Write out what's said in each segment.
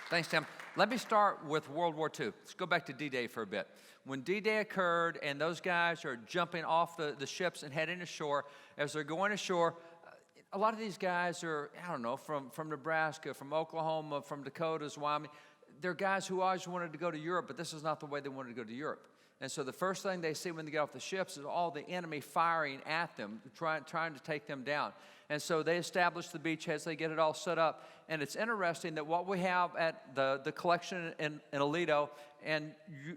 Thanks, Tim. Let me start with World War II. Let's go back to D-Day for a bit. When D-Day occurred and those guys are jumping off the ships and heading ashore, as they're going ashore, a lot of these guys are, I don't know, from Nebraska, from Oklahoma, from Dakotas, Wyoming. They're guys who always wanted to go to Europe, but this is not the way they wanted to go to Europe. And so the first thing they see when they get off the ships is all the enemy firing at them, trying to take them down. And so they establish the beachheads, they get it all set up. And it's interesting that what we have at the collection in Aledo, and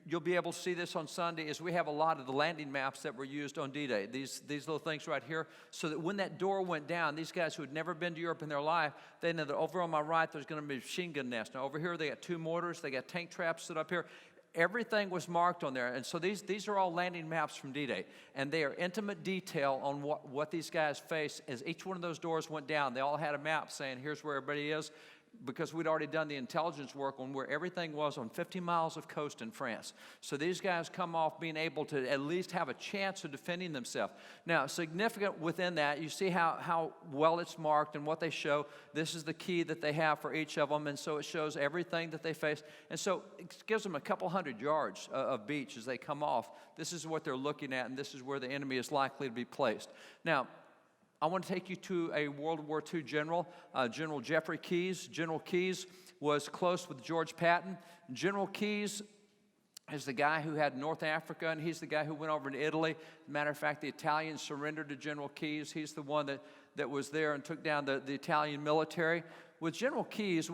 you'll be able to see this on Sunday, is we have a lot of the landing maps that were used on D-Day. These little things right here, so that when that door went down, these guys who had never been to Europe in their life, they know that over on my right there's going to be a machine gun nest. Now over here they got 2 mortars, they got tank traps set up here. Everything was marked on there, and so these are all landing maps from D-Day, and they are intimate detail on what these guys face. As each one of those doors went down, they all had a map saying, here's where everybody is, because we'd already done the intelligence work on where everything was on 50 miles of coast in France. So these guys come off being able to at least have a chance of defending themselves. Now, significant within that, you see how well it's marked and what they show. This is the key that they have for each of them, and so it shows everything that they face. And so it gives them a couple hundred yards of beach as they come off. This is what they're looking at, and this is where the enemy is likely to be placed. Now, I want to take you to a World War II general, General Jeffrey Keyes. General Keyes was close with George Patton. General Keyes is the guy who had North Africa, and he's the guy who went over to Italy. As a matter of fact, the Italians surrendered to General Keyes. He's the one that was there and took down the Italian military. With General Keyes,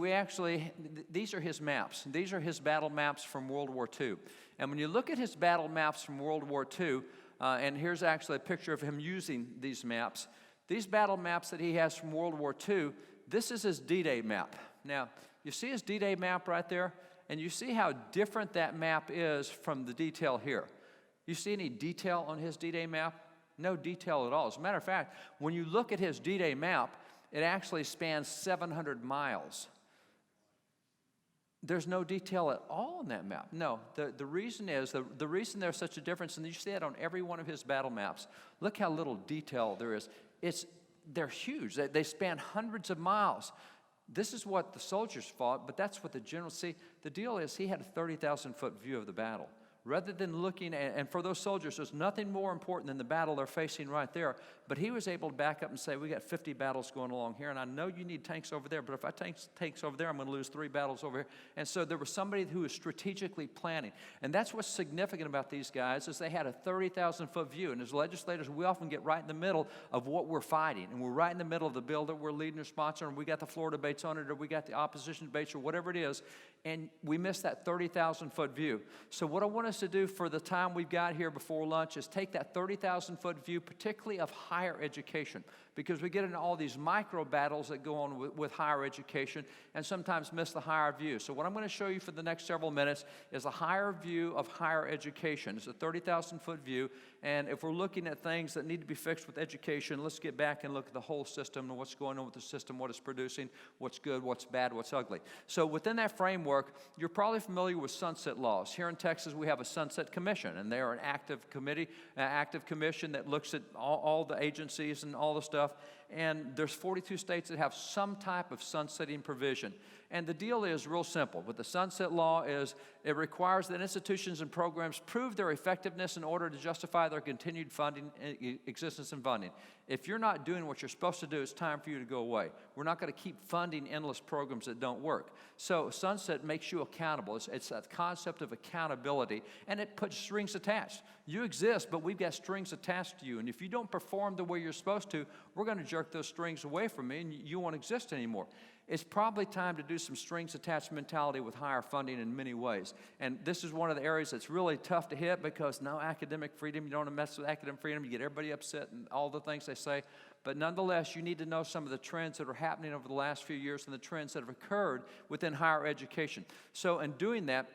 these are his maps. These are his battle maps from World War II. And when you look at his battle maps from World War II, and here's actually a picture of him using these maps, these battle maps that he has from World War II, this is his D-Day map. Now, you see his D-Day map right there? And you see how different that map is from the detail here. You see any detail on his D-Day map? No detail at all. As a matter of fact, when you look at his D-Day map, it actually spans 700 miles. There's no detail at all on that map. No, the reason is, the reason there's such a difference, and you see that on every one of his battle maps, look how little detail there is. They're huge. They span hundreds of miles. This is what the soldiers fought, but that's what the generals see. The deal is he had a 30,000-foot view of the battle. Rather than looking, and for those soldiers, there's nothing more important than the battle they're facing right there. But he was able to back up and say, we got 50 battles going along here, and I know you need tanks over there, but if I tanks over there, I'm going to lose 3 battles over here. And so there was somebody who was strategically planning. And that's what's significant about these guys, is they had a 30,000-foot view. And as legislators, we often get right in the middle of what we're fighting. And we're right in the middle of the bill that we're leading or sponsoring, and we got the floor debates on it, or we got the opposition debates, or whatever it is, and we miss that 30,000-foot view. So what I want us to do for the time we've got here before lunch is take that 30,000-foot view, particularly of higher education, because we get into all these micro battles that go on with higher education and sometimes miss the higher view. So what I'm going to show you for the next several minutes is a higher view of higher education. It's a 30,000-foot view, and if we're looking at things that need to be fixed with education, let's get back and look at the whole system and what's going on with the system, what it's producing, what's good, what's bad, what's ugly. So within that framework, you're probably familiar with sunset laws. Here in Texas, we have a Sunset Commission, and they are an active committee, an active commission that looks at all the agencies and all the stuff. And there's 42 states that have some type of sunsetting provision. And the deal is real simple. With the sunset law is it requires that institutions and programs prove their effectiveness in order to justify their continued funding, existence and funding. If you're not doing what you're supposed to do, it's time for you to go away. We're not going to keep funding endless programs that don't work. So sunset makes you accountable. It's that concept of accountability, and it puts strings attached. You exist, but we've got strings attached to you, and if you don't perform the way you're supposed to, we're going to jerk those strings away from you, and you won't exist anymore. It's probably time to do some strings attached mentality with higher funding in many ways. And this is one of the areas that's really tough to hit, because no academic freedom, you don't want to mess with academic freedom, you get everybody upset and all the things they say. But nonetheless, you need to know some of the trends that are happening over the last few years and the trends that have occurred within higher education. So in doing that,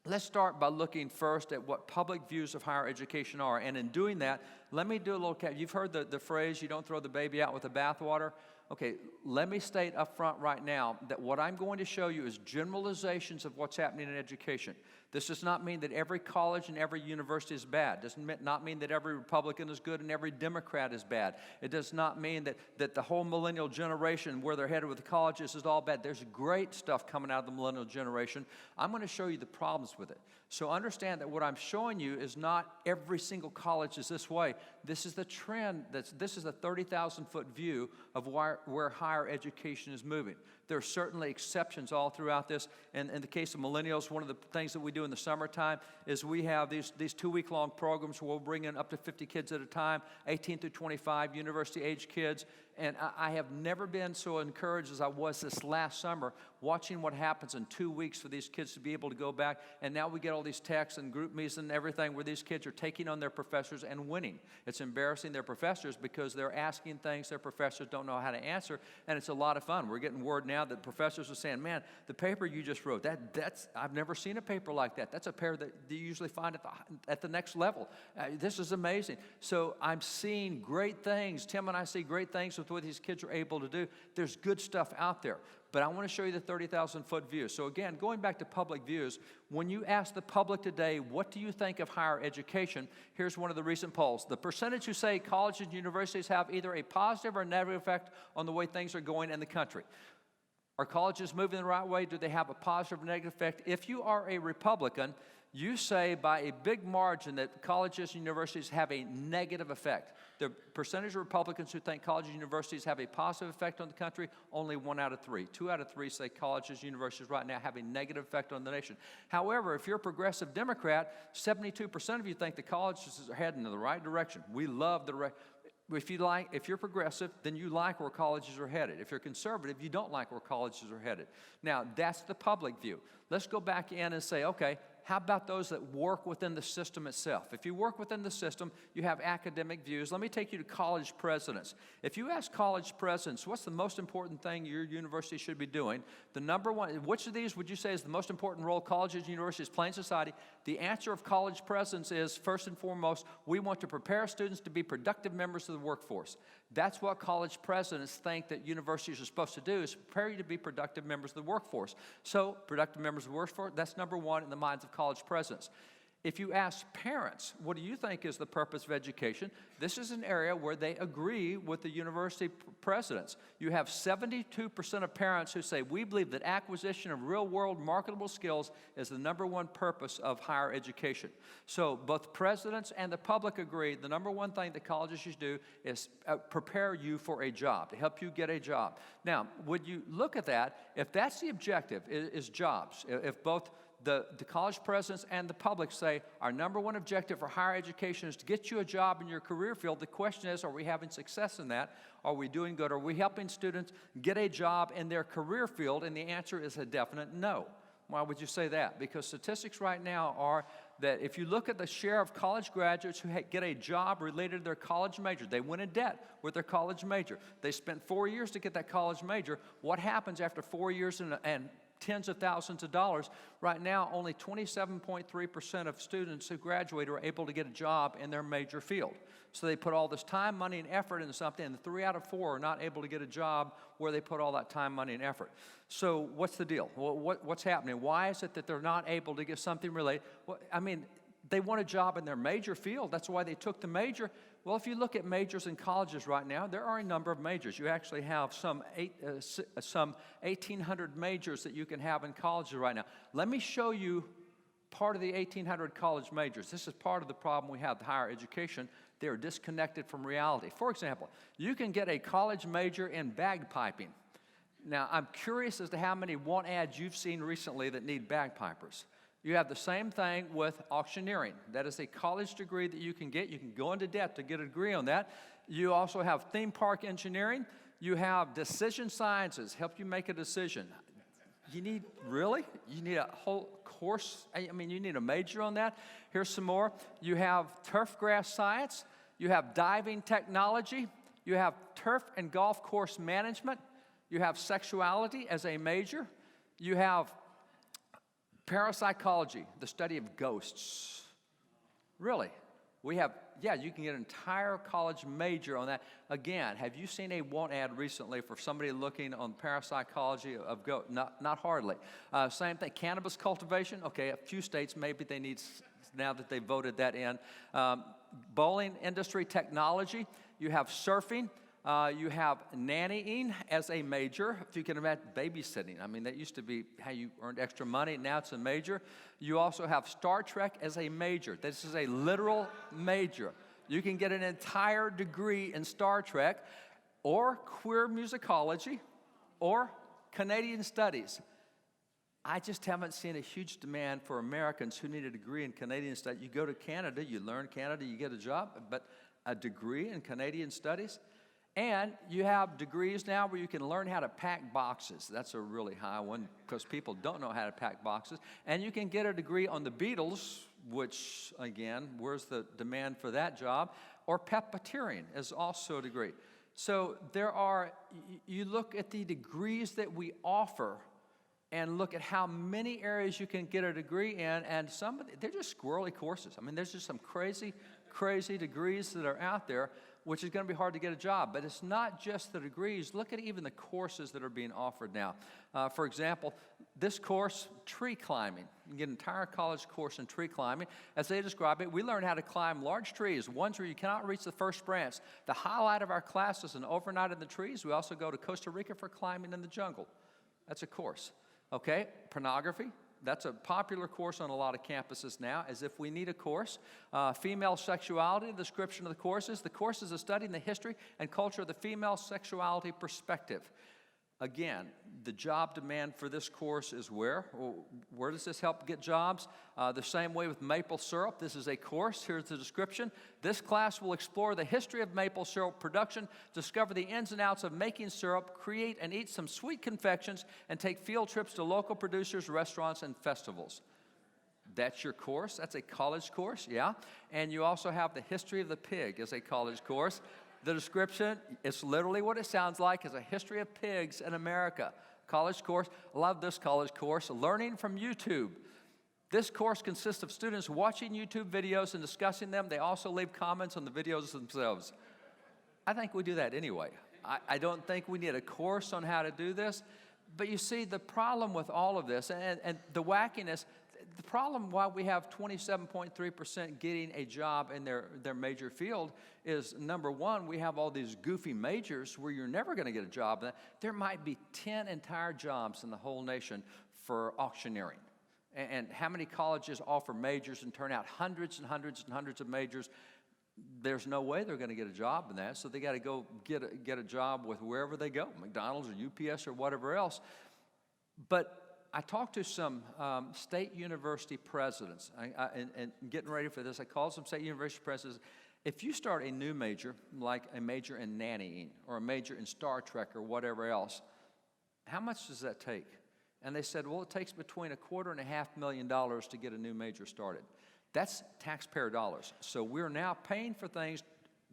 let's start by looking first at what public views of higher education are. And in doing that, let me do a little, you've heard the phrase, you don't throw the baby out with the bathwater. Okay, let me state up front right now that what I'm going to show you is generalizations of what's happening in education. This does not mean that every college and every university is bad. It does not mean that every Republican is good and every Democrat is bad. It does not mean that the whole millennial generation, where they're headed with the colleges, is all bad. There's great stuff coming out of the millennial generation. I'm going to show you the problems with it. So understand that what I'm showing you is not every single college is this way. This is the trend. This is a 30,000-foot view of where higher education is moving. There are certainly exceptions all throughout this. And in the case of millennials, one of the things that we do in the summertime is we have these 2-week-long programs where we'll bring in up to 50 kids at a time, 18 through 25, university-age kids. And I have never been so encouraged as I was this last summer, watching what happens in 2 weeks for these kids to be able to go back. And now we get all these texts and group meetings and everything where these kids are taking on their professors and winning. It's embarrassing their professors because they're asking things their professors don't know how to answer, and it's a lot of fun. We're getting word now that professors are saying, man, the paper you just wrote, I've never seen a paper like that. That's a paper that you usually find at the next level. This is amazing. So I'm seeing great things. Tim and I see great things with what these kids are able to do. There's good stuff out there. But I want to show you the 30,000-foot view. So again, going back to public views, when you ask the public today, what do you think of higher education? Here's one of the recent polls. The percentage who say colleges and universities have either a positive or negative effect on the way things are going in the country. Are colleges moving the right way? Do they have a positive or negative effect? If you are a Republican, you say by a big margin that colleges and universities have a negative effect. The percentage of Republicans who think colleges and universities have a positive effect on the country, only 1 out of 3. 2 out of 3 say colleges and universities right now have a negative effect on the nation. However, if you're a progressive Democrat, 72% of you think the colleges are heading in the right direction. We love the if you're progressive, then you like where colleges are headed. If you're conservative, you don't like where colleges are headed. Now, that's the public view. Let's go back in and say, okay, how about those that work within the system itself? If you work within the system, you have academic views. Let me take you to college presidents. If you ask college presidents, what's the most important thing your university should be doing? The number one, which of these would you say is the most important role colleges and universities play in society? The answer of college presidents is, first and foremost, we want to prepare students to be productive members of the workforce. That's what college presidents think that universities are supposed to do, is prepare you to be productive members of the workforce. So, productive members of the workforce, that's number one in the minds of college presidents. If you ask parents, what do you think is the purpose of education? This is an area where they agree with the university presidents. You have 72% of parents who say, we believe that acquisition of real-world marketable skills is the number one purpose of higher education. So both presidents and the public agree the number one thing that colleges should do is prepare you for a job, to help you get a job. Now, would you look at that? If that's the objective, is jobs, if both the college presidents and the public say our number one objective for higher education is to get you a job in your career field, the question is, are we having success in that? Are we doing good? Are we helping students get a job in their career field? And the answer is a definite no. Why would you say that? Because statistics right now are that if you look at the share of college graduates who get a job related to their college major, they went in debt with their college major. They spent 4 years to get that college major. What happens after 4 years and tens of thousands of dollars? Right now, only 27.3% of students who graduate are able to get a job in their major field. So they put all this time, money, and effort into something, and 3 out of 4 are not able to get a job where they put all that time, money, and effort. So what's the deal? Well, what's happening? Why is it that they're not able to get something related? Well, I mean, they want a job in their major field. That's why they took the major. Well, if you look at majors in colleges right now, there are a number of majors. You actually have some 1,800 majors that you can have in colleges right now. Let me show you part of the 1,800 college majors. This is part of the problem we have with higher education. They are disconnected from reality. For example, you can get a college major in bagpiping. Now, I'm curious as to how many want ads you've seen recently that need bagpipers. You have the same thing with auctioneering. That is a college degree that you can get. You can go into debt to get a degree on that. You also have theme park engineering. You have decision sciences, help you make a decision. You need a whole course. I mean, you need a major on that. Here's some more. You have turf grass science. You have diving technology. You have turf and golf course management. You have sexuality as a major. You have parapsychology, the study of ghosts. Really, we have Yeah, you can get an entire college major on that. Again, have you seen a want ad recently for somebody looking on parapsychology of goat? Not hardly. Same thing, cannabis cultivation. Okay, a few states, maybe they need, now that they voted that in. Bowling industry technology. You have surfing. You have nannying as a major. If you can imagine babysitting. I mean, that used to be how you earned extra money. Now it's a major. You also have Star Trek as a major. This is a literal major. You can get an entire degree in Star Trek or queer musicology or Canadian studies. I just haven't seen a huge demand for Americans who need a degree in Canadian studies. You go to Canada, you learn Canada, you get a job, but a degree in Canadian studies? And you have degrees now where you can learn how to pack boxes. That's a really high one because people don't know how to pack boxes. And you can get a degree on the Beatles, which, again, where's the demand for that job? Or puppeteering is also a degree. So there are, you look at the degrees that we offer and look at how many areas you can get a degree in, and they're just squirrely courses. I mean, there's just some crazy degrees that are out there, which is going to be hard to get a job. But it's not just the degrees. Look at even the courses that are being offered now. For example, this course, tree climbing. You can get an entire college course in tree climbing. As they describe it, we learn how to climb large trees, ones where you cannot reach the first branch. The highlight of our class is an overnight in the trees. We also go to Costa Rica for climbing in the jungle. That's a course. Okay, pornography. That's a popular course on a lot of campuses now, as if we need a course. Female sexuality, the description of the courses. The course is a study in the history and culture of the female sexuality perspective. Again, the job demand for this course is where? Well, where does this help get jobs? The same way with maple syrup. This is a course. Here's the description. This class will explore the history of maple syrup production, discover the ins and outs of making syrup, create and eat some sweet confections, and take field trips to local producers, restaurants, and festivals. That's your course. That's a college course, yeah. And you also have the history of the pig as a college course. The description, it's literally what it sounds like, is a history of pigs in America. College course, love this college course, learning from YouTube. This course consists of students watching YouTube videos and discussing them. They also leave comments on the videos themselves. I think we do that anyway. I don't think we need a course on how to do this. But you see, the problem with all of this, and the wackiness, the problem why we have 27.3% getting a job in their major field is, number one, we have all these goofy majors where you're never going to get a job. There might be 10 entire jobs in the whole nation for auctioneering. And how many colleges offer majors and turn out hundreds and hundreds and hundreds of majors? There's no way they're going to get a job in that, so they got to go get a job with wherever they go, McDonald's or UPS or whatever else. But I talked to some state university presidents, and getting ready for this, I called some state university presidents. If you start a new major, like a major in nannying or a major in Star Trek or whatever else, how much does that take? And they said, well, it takes between $250,000 and $500,000 to get a new major started. That's taxpayer dollars. So we're now paying for things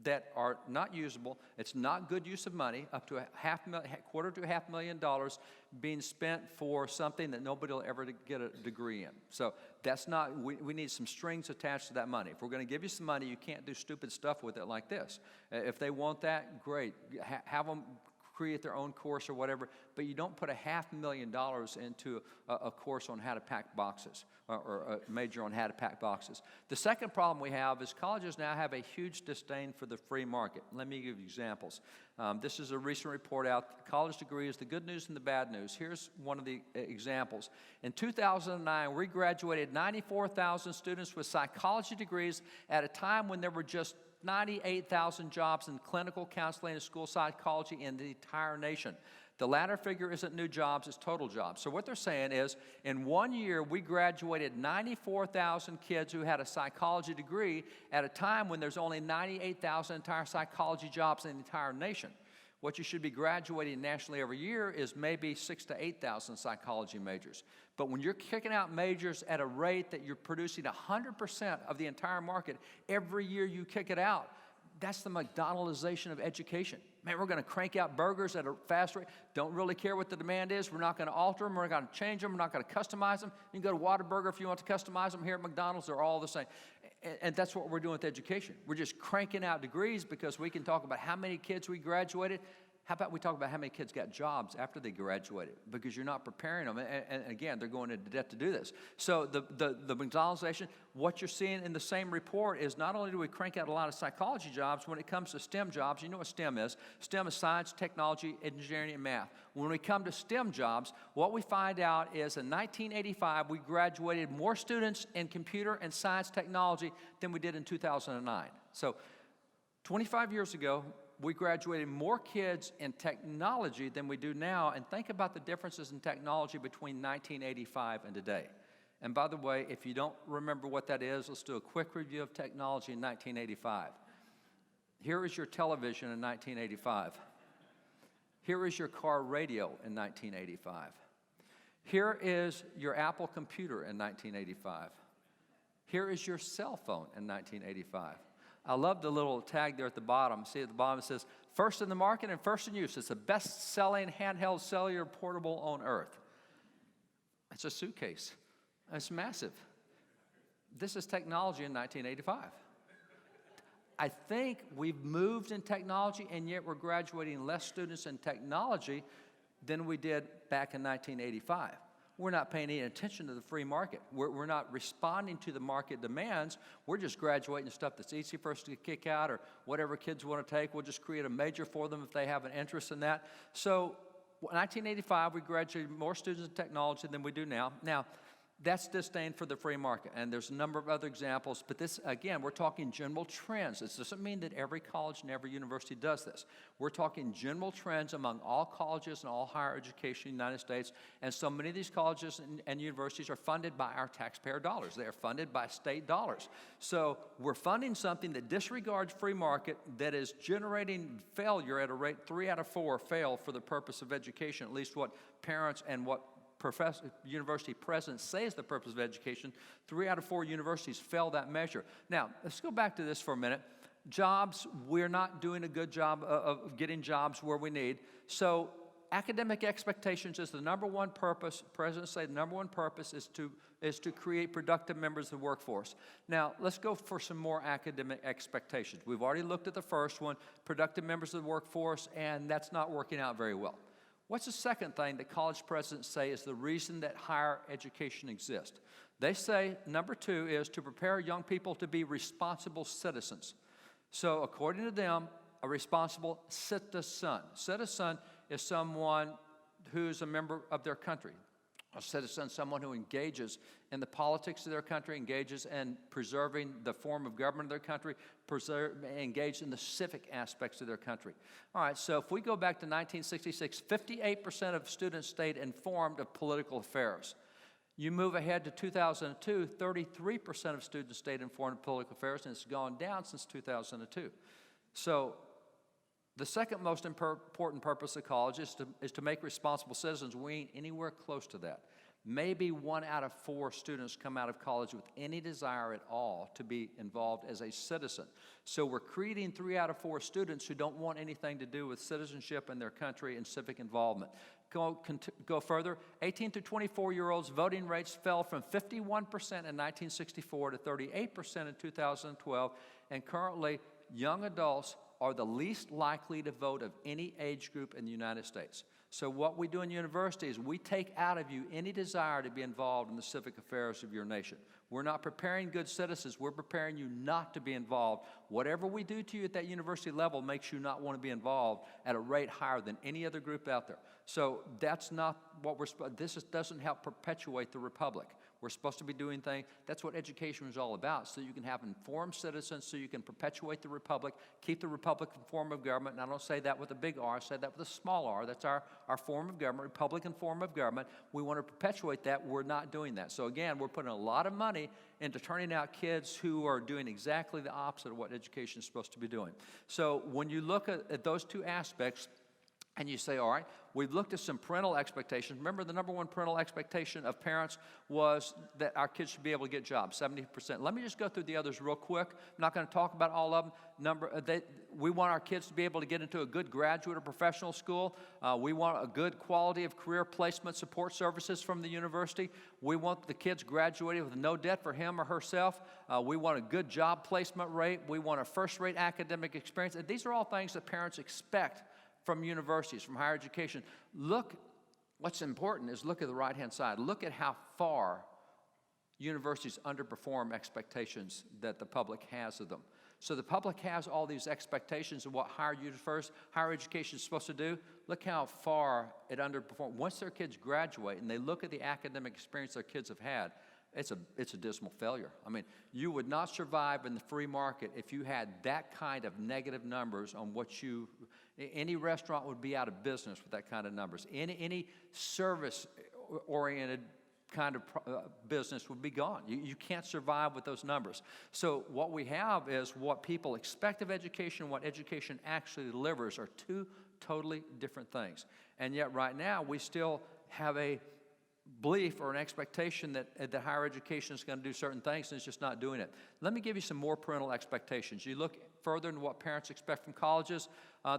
that are not usable. It's not good use of money, up to $250,000 to $500,000 being spent for something that nobody will ever get a degree in. So that's not, we need some strings attached to that money. If we're going to give you some money, you can't do stupid stuff with it like this. If they want that, great. Have them create their own course or whatever, but you don't put $500,000 into a course on how to pack boxes or a major on how to pack boxes. The second problem we have is colleges now have a huge disdain for the free market. Let me give you examples. This is a recent report out. College degree is the good news and the bad news. Here's one of the examples. In 2009, we graduated 94,000 students with psychology degrees at a time when there were just 98,000 jobs in clinical counseling and school psychology in the entire nation. The latter figure isn't new jobs, it's total jobs. So what they're saying is, in 1 year, we graduated 94,000 kids who had a psychology degree at a time when there's only 98,000 entire psychology jobs in the entire nation. What you should be graduating nationally every year is maybe 6,000 to 8,000 psychology majors. But when you're kicking out majors at a rate that you're producing 100% of the entire market every year you kick it out, that's the McDonaldization of education. Man, we're going to crank out burgers at a fast rate. Don't really care what the demand is. We're not going to alter them. We're not going to change them. We're not going to customize them. You can go to Whataburger if you want to customize them. Here at McDonald's, they're all the same. And that's what we're doing with education. We're just cranking out degrees because we can talk about how many kids we graduated. How about we talk about how many kids got jobs after they graduated? Because you're not preparing them. And again, they're going into debt to do this. So the McDonaldization, what you're seeing in the same report is not only do we crank out a lot of psychology jobs, when it comes to STEM jobs, you know what STEM is. STEM is science, technology, engineering, and math. When we come to STEM jobs, what we find out is in 1985, we graduated more students in computer and science technology than we did in 2009. So 25 years ago, we graduated more kids in technology than we do now, and think about the differences in technology between 1985 and today. And by the way, if you don't remember what that is, let's do a quick review of technology in 1985. Here is your television in 1985. Here is your car radio in 1985. Here is your Apple computer in 1985. Here is your cell phone in 1985. I love the little tag there at the bottom. See at the bottom it says, first in the market and first in use. It's the best-selling handheld cellular portable on earth. It's a suitcase. It's massive. This is technology in 1985. I think we've moved in technology, and yet we're graduating less students in technology than we did back in 1985. We're not paying any attention to the free market. We're not responding to the market demands. We're just graduating stuff that's easy for us to kick out or whatever kids want to take. We'll just create a major for them if they have an interest in that. So in 1985, we graduated more students in technology than we do now. Now, that's disdain for the free market, and there's a number of other examples, but this, again, we're talking general trends. This doesn't mean that every college and every university does this. We're talking general trends among all colleges and all higher education in the United States, and so many of these colleges and universities are funded by our taxpayer dollars. They are funded by state dollars. So we're funding something that disregards free market, that is generating failure at a rate 3 out of 4 fail for the purpose of education, at least what parents and what university presidents say is the purpose of education. 3 out of 4 universities fail that measure. Now, let's go back to this for a minute. Jobs, we're not doing a good job of getting jobs where we need. So academic expectations is the number one purpose. Presidents say the number one purpose is to create productive members of the workforce. Now, let's go for some more academic expectations. We've already looked at the first one, productive members of the workforce, and that's not working out very well. What's the second thing that college presidents say is the reason that higher education exists? They say, number 2 is to prepare young people to be responsible citizens. So according to them, a responsible citizen. Citizen is someone who's a member of their country. A citizen, someone who engages in the politics of their country, engages in preserving the form of government of their country, engaged in the civic aspects of their country. All right, so if we go back to 1966, 58% of students stayed informed of political affairs. You move ahead to 2002, 33% of students stayed informed of political affairs, and it's gone down since 2002. So the second most important purpose of college is to make responsible citizens. We ain't anywhere close to that. Maybe 1 out of 4 students come out of college with any desire at all to be involved as a citizen. So we're creating 3 out of 4 students who don't want anything to do with citizenship in their country and civic involvement. Go further, 18 to 24-year-olds voting rates fell from 51% in 1964 to 38% in 2012, and currently young adults are the least likely to vote of any age group in the United States. So what we do in universities, we take out of you any desire to be involved in the civic affairs of your nation. We're not preparing good citizens. We're preparing you not to be involved. Whatever we do to you at that university level makes you not want to be involved at a rate higher than any other group out there. So that's not what this doesn't help perpetuate the republic. We're supposed to be doing things. That's what education is all about, so you can have informed citizens, so you can perpetuate the republic, keep the Republican form of government. And I don't say that with a big R, I say that with a small r. That's our form of government, Republican form of government. We want to perpetuate that. We're not doing that. So again, we're putting a lot of money into turning out kids who are doing exactly the opposite of what education is supposed to be doing. So when you look at those 2 aspects, And you say, all right, we've looked at some parental expectations. Remember, the number one parental expectation of parents was that our kids should be able to get jobs, 70%. Let me just go through the others real quick. I'm not going to talk about all of them. We want our kids to be able to get into a good graduate or professional school. We want a good quality of career placement support services from the university. We want the kids graduating with no debt for him or herself. We want a good job placement rate. We want a first-rate academic experience. And these are all things that parents expect from universities, from higher education. What's important is look at the right-hand side. Look at how far universities underperform expectations that the public has of them. So the public has all these expectations of what higher education is supposed to do. Look how far it underperforms. Once their kids graduate and they look at the academic experience their kids have had, it's a dismal failure. I mean, you would not survive in the free market if you had that kind of negative numbers on any restaurant would be out of business with that kind of numbers. Any service-oriented kind of business would be gone. You can't survive with those numbers. So what we have is what people expect of education and what education actually delivers are two totally different things. And yet right now we still have a belief or an expectation that higher education is going to do certain things, and it's just not doing it. Let me give you some more parental expectations. You look further into what parents expect from colleges.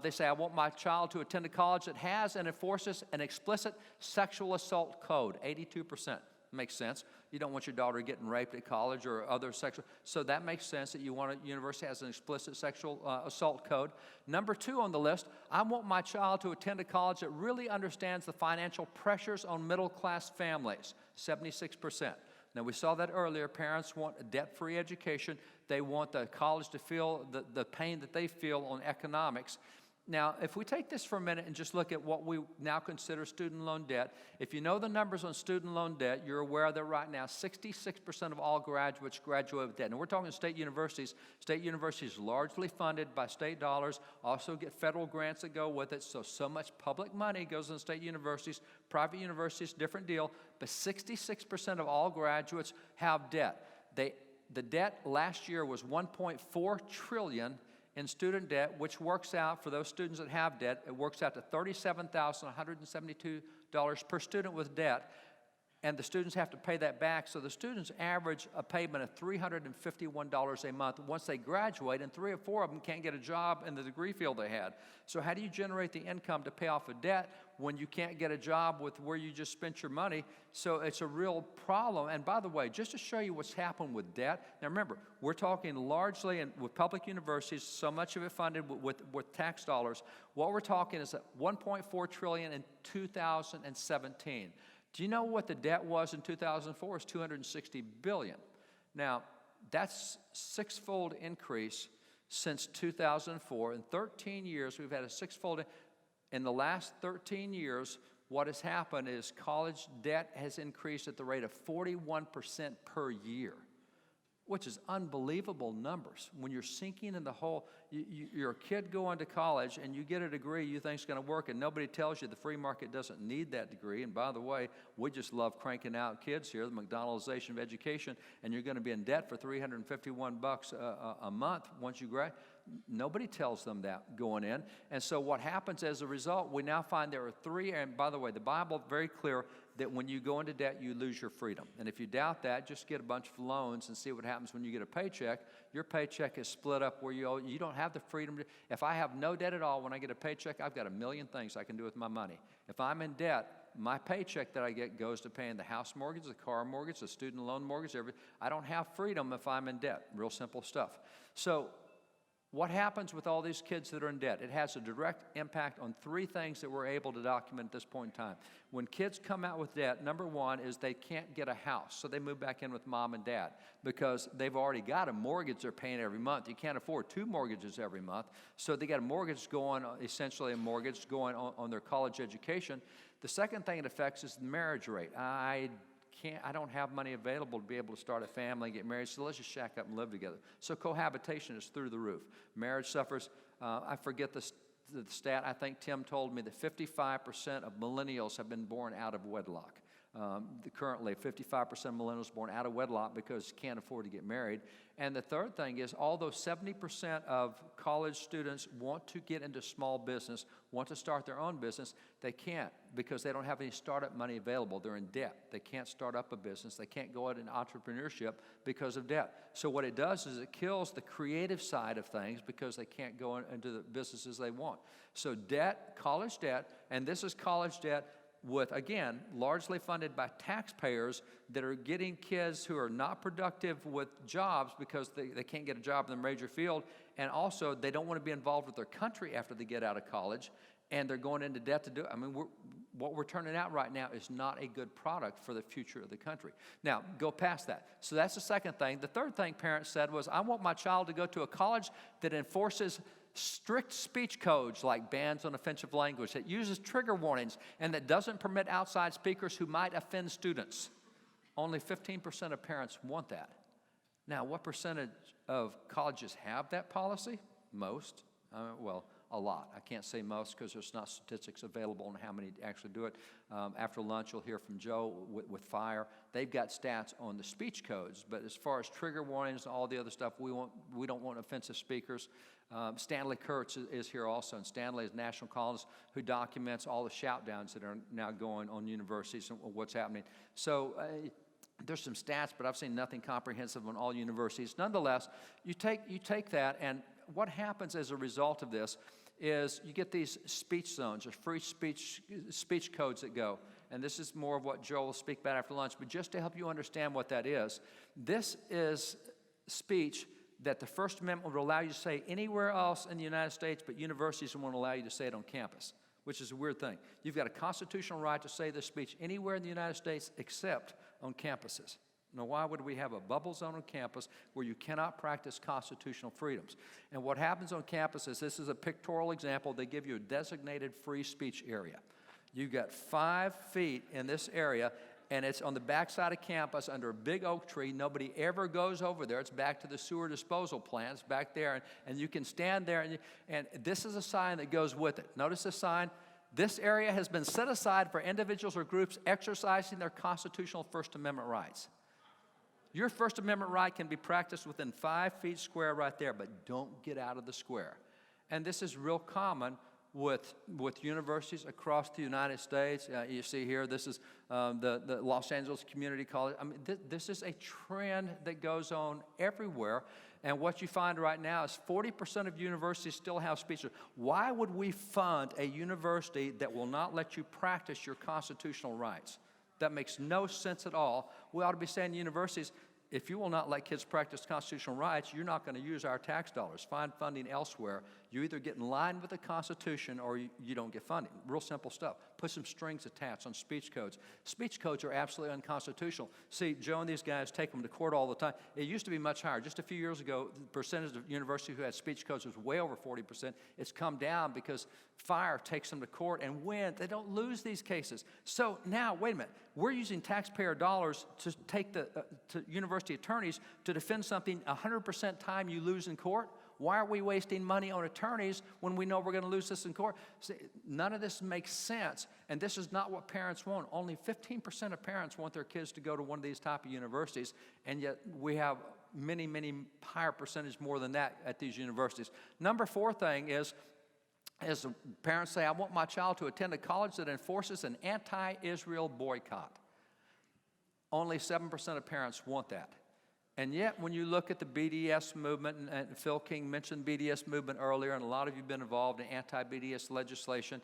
They say, I want my child to attend a college that has and enforces an explicit sexual assault code, 82%. Makes sense. You don't want your daughter getting raped at college or other sexual. So that makes sense that you want a university that has an explicit sexual assault code. Number 2 on the list, I want my child to attend a college that really understands the financial pressures on middle-class families, 76%. Now, we saw that earlier. Parents want a debt-free education. They want the college to feel the pain that they feel on economics. Now, if we take this for a minute and just look at what we now consider student loan debt, if you know the numbers on student loan debt, you're aware that right now 66% of all graduates graduate with debt. And we're talking state universities. State universities largely funded by state dollars, also get federal grants that go with it, so much public money goes into state universities. Private universities, different deal, but 66% of all graduates have debt. The debt last year was $1.4 trillion in student debt, which works out, for those students that have debt, it works out to $37,172 per student with debt, and the students have to pay that back. So the students average a payment of $351 a month once they graduate, and 3 or 4 of them can't get a job in the degree field they had. So how do you generate the income to pay off a debt when you can't get a job with where you just spent your money? So it's a real problem. And by the way, just to show you what's happened with debt, now remember, we're talking largely with public universities, so much of it funded with tax dollars. What we're talking is $1.4 trillion in 2017. Do you know what the debt was in 2004? It's $260 billion. Now, that's 6-fold increase since 2004. In 13 years, we've had a 6-fold. In the last 13 years, what has happened is college debt has increased at the rate of 41% per year, which is unbelievable numbers. When you're sinking in the hole, you're a kid going to college and you get a degree you think is going to work, and nobody tells you the free market doesn't need that degree. And by the way, we just love cranking out kids here, the McDonaldization of education, and you're going to be in debt for $351 a month once you graduate. Nobody tells them that going in. And so what happens as a result, we now find there are 3, and by the way, the Bible is very clear that when you go into debt, you lose your freedom. And if you doubt that, just get a bunch of loans and see what happens when you get a paycheck. Your paycheck is split up where you don't have the freedom. If I have no debt at all, when I get a paycheck, I've got a million things I can do with my money. If I'm in debt, my paycheck that I get goes to paying the house mortgage, the car mortgage, the student loan mortgage, everything. I don't have freedom if I'm in debt. Real simple stuff. So what happens with all these kids that are in debt? It has a direct impact on 3 things that we're able to document at this point in time. When kids come out with debt, number 1 is they can't get a house, so they move back in with mom and dad because they've already got a mortgage they're paying every month. You can't afford 2 mortgages every month, so they got a mortgage going, essentially a mortgage going on their college education. The second thing it affects is the marriage rate. I don't have money available to be able to start a family and get married, so let's just shack up and live together. So cohabitation is through the roof. Marriage suffers. I forget the stat. I think Tim told me that 55% of millennials have been born out of wedlock. Currently, 55% of millennials born out of wedlock because can't afford to get married. And the third thing is, although 70% of college students want to get into small business, want to start their own business, they can't because they don't have any startup money available. They're in debt. They can't start up a business. They can't go out in entrepreneurship because of debt. So what it does is it kills the creative side of things because they can't go into the businesses they want. So debt, college debt, and this is college debt with, again, largely funded by taxpayers that are getting kids who are not productive with jobs because they can't get a job in the major field, and also they don't want to be involved with their country after they get out of college, and they're going into debt to do it. I mean, what we're turning out right now is not a good product for the future of the country. Now, go past that. So that's the second thing. The third thing parents said was, I want my child to go to a college that enforces strict speech codes like bans on offensive language, that uses trigger warnings, and that doesn't permit outside speakers who might offend students. Only 15% of parents want that. Now, what percentage of colleges have that policy? Most. Well, a lot. I can't say most because there's not statistics available on how many actually do it. After lunch, you'll hear from Joe with FIRE. They've got stats on the speech codes, but as far as trigger warnings and all the other stuff, we don't want offensive speakers. Stanley Kurtz is here also, and Stanley is a national columnist who documents all the shout-downs that are now going on universities and what's happening. So there's some stats, but I've seen nothing comprehensive on all universities. Nonetheless, you take that, and what happens as a result of this is you get these speech zones or free speech codes that go. And this is more of what Joel will speak about after lunch, but just to help you understand what that is, this is speech that the First Amendment would allow you to say anywhere else in the United States, but universities won't allow you to say it on campus, which is a weird thing. You've got a constitutional right to say this speech anywhere in the United States except on campuses. Now, why would we have a bubble zone on campus where you cannot practice constitutional freedoms? And what happens on campus is, this is a pictorial example. They give you a designated free speech area. You've got 5 feet in this area, and it's on the backside of campus under a big oak tree. Nobody ever goes over there. It's back to the sewer disposal plants back there, and you can stand there, and this is a sign that goes with it. Notice the sign. This area has been set aside for individuals or groups exercising their constitutional First Amendment rights. Your First Amendment right can be practiced within 5 feet square right there, but don't get out of the square. And this is real common with universities across the United States. You see here, this is the Los Angeles Community College. I mean, this is a trend that goes on everywhere. And what you find right now is 40% of universities still have speech. Why would we fund a university that will not let you practice your constitutional rights? That makes no sense at all. We ought to be saying to universities, if you will not let kids practice constitutional rights, you're not going to use our tax dollars. Find funding elsewhere. You either get in line with the Constitution or you don't get funding. Real simple stuff. Put some strings attached on speech codes. Speech codes are absolutely unconstitutional. See, Joe and these guys take them to court all the time. It used to be much higher. Just a few years ago, the percentage of universities who had speech codes was way over 40%. It's come down because FIRE takes them to court and win. They don't lose these cases. So now, wait a minute. We're using taxpayer dollars to take to university attorneys to defend something 100% time you lose in court. Why are we wasting money on attorneys when we know we're going to lose this in court? See, none of this makes sense, and this is not what parents want. Only 15% of parents want their kids to go to one of these type of universities, and yet we have many, many higher percentage more than that at these universities. Number 4 thing is, as parents say, I want my child to attend a college that enforces an anti-Israel boycott. Only 7% of parents want that. And yet, when you look at the BDS movement, and Phil King mentioned BDS movement earlier, and a lot of you have been involved in anti-BDS legislation,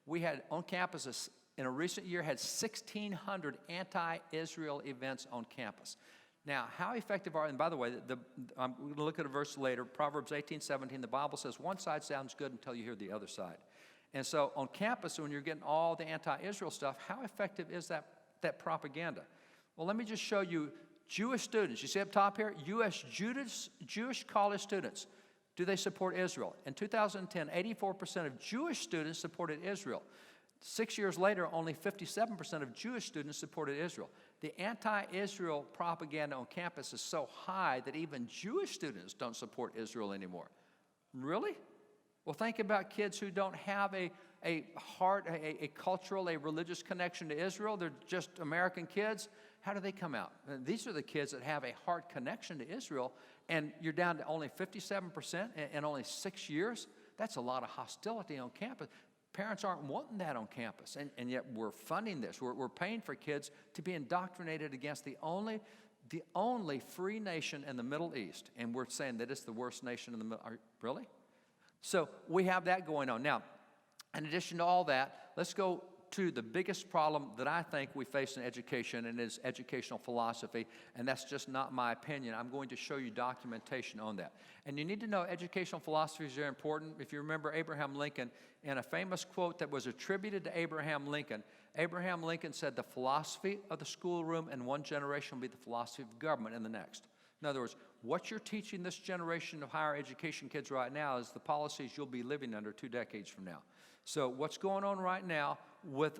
we had on campuses in a recent year had 1,600 anti-Israel events on campus. Now, how effective are, and by the way, I'm going to look at a verse later, Proverbs 18:17, the Bible says, one side sounds good until you hear the other side. And so on campus, when you're getting all the anti-Israel stuff, how effective is that propaganda? Well, let me just show you Jewish students. You see up top here, Jewish college students. Do they support Israel? In 2010, 84% of Jewish students supported Israel. 6 years later, only 57% of Jewish students supported Israel. The anti-Israel propaganda on campus is so high that even Jewish students don't support Israel anymore. Really? Well, think about kids who don't have a cultural, a religious connection to Israel. They're just American kids. How do they come out? And these are the kids that have a heart connection to Israel, and you're down to only 57% in only 6 years. That's a lot of hostility on campus. Parents aren't wanting that on campus, and yet we're funding this. We're paying for kids to be indoctrinated against the only free nation in the Middle East, and we're saying that it's the worst nation in the Middle East. Really? So we have that going on. Now, in addition to all that, let's go to the biggest problem that I think we face in education, and is educational philosophy, and that's just not my opinion. I'm going to show you documentation on that. And you need to know educational philosophies are important. If you remember Abraham Lincoln, in a famous quote that was attributed to Abraham Lincoln said, "The philosophy of the schoolroom in one generation will be the philosophy of government in the next." In other words, what you're teaching this generation of higher education kids right now is the policies you'll be living under 2 decades from now. So what's going on right now with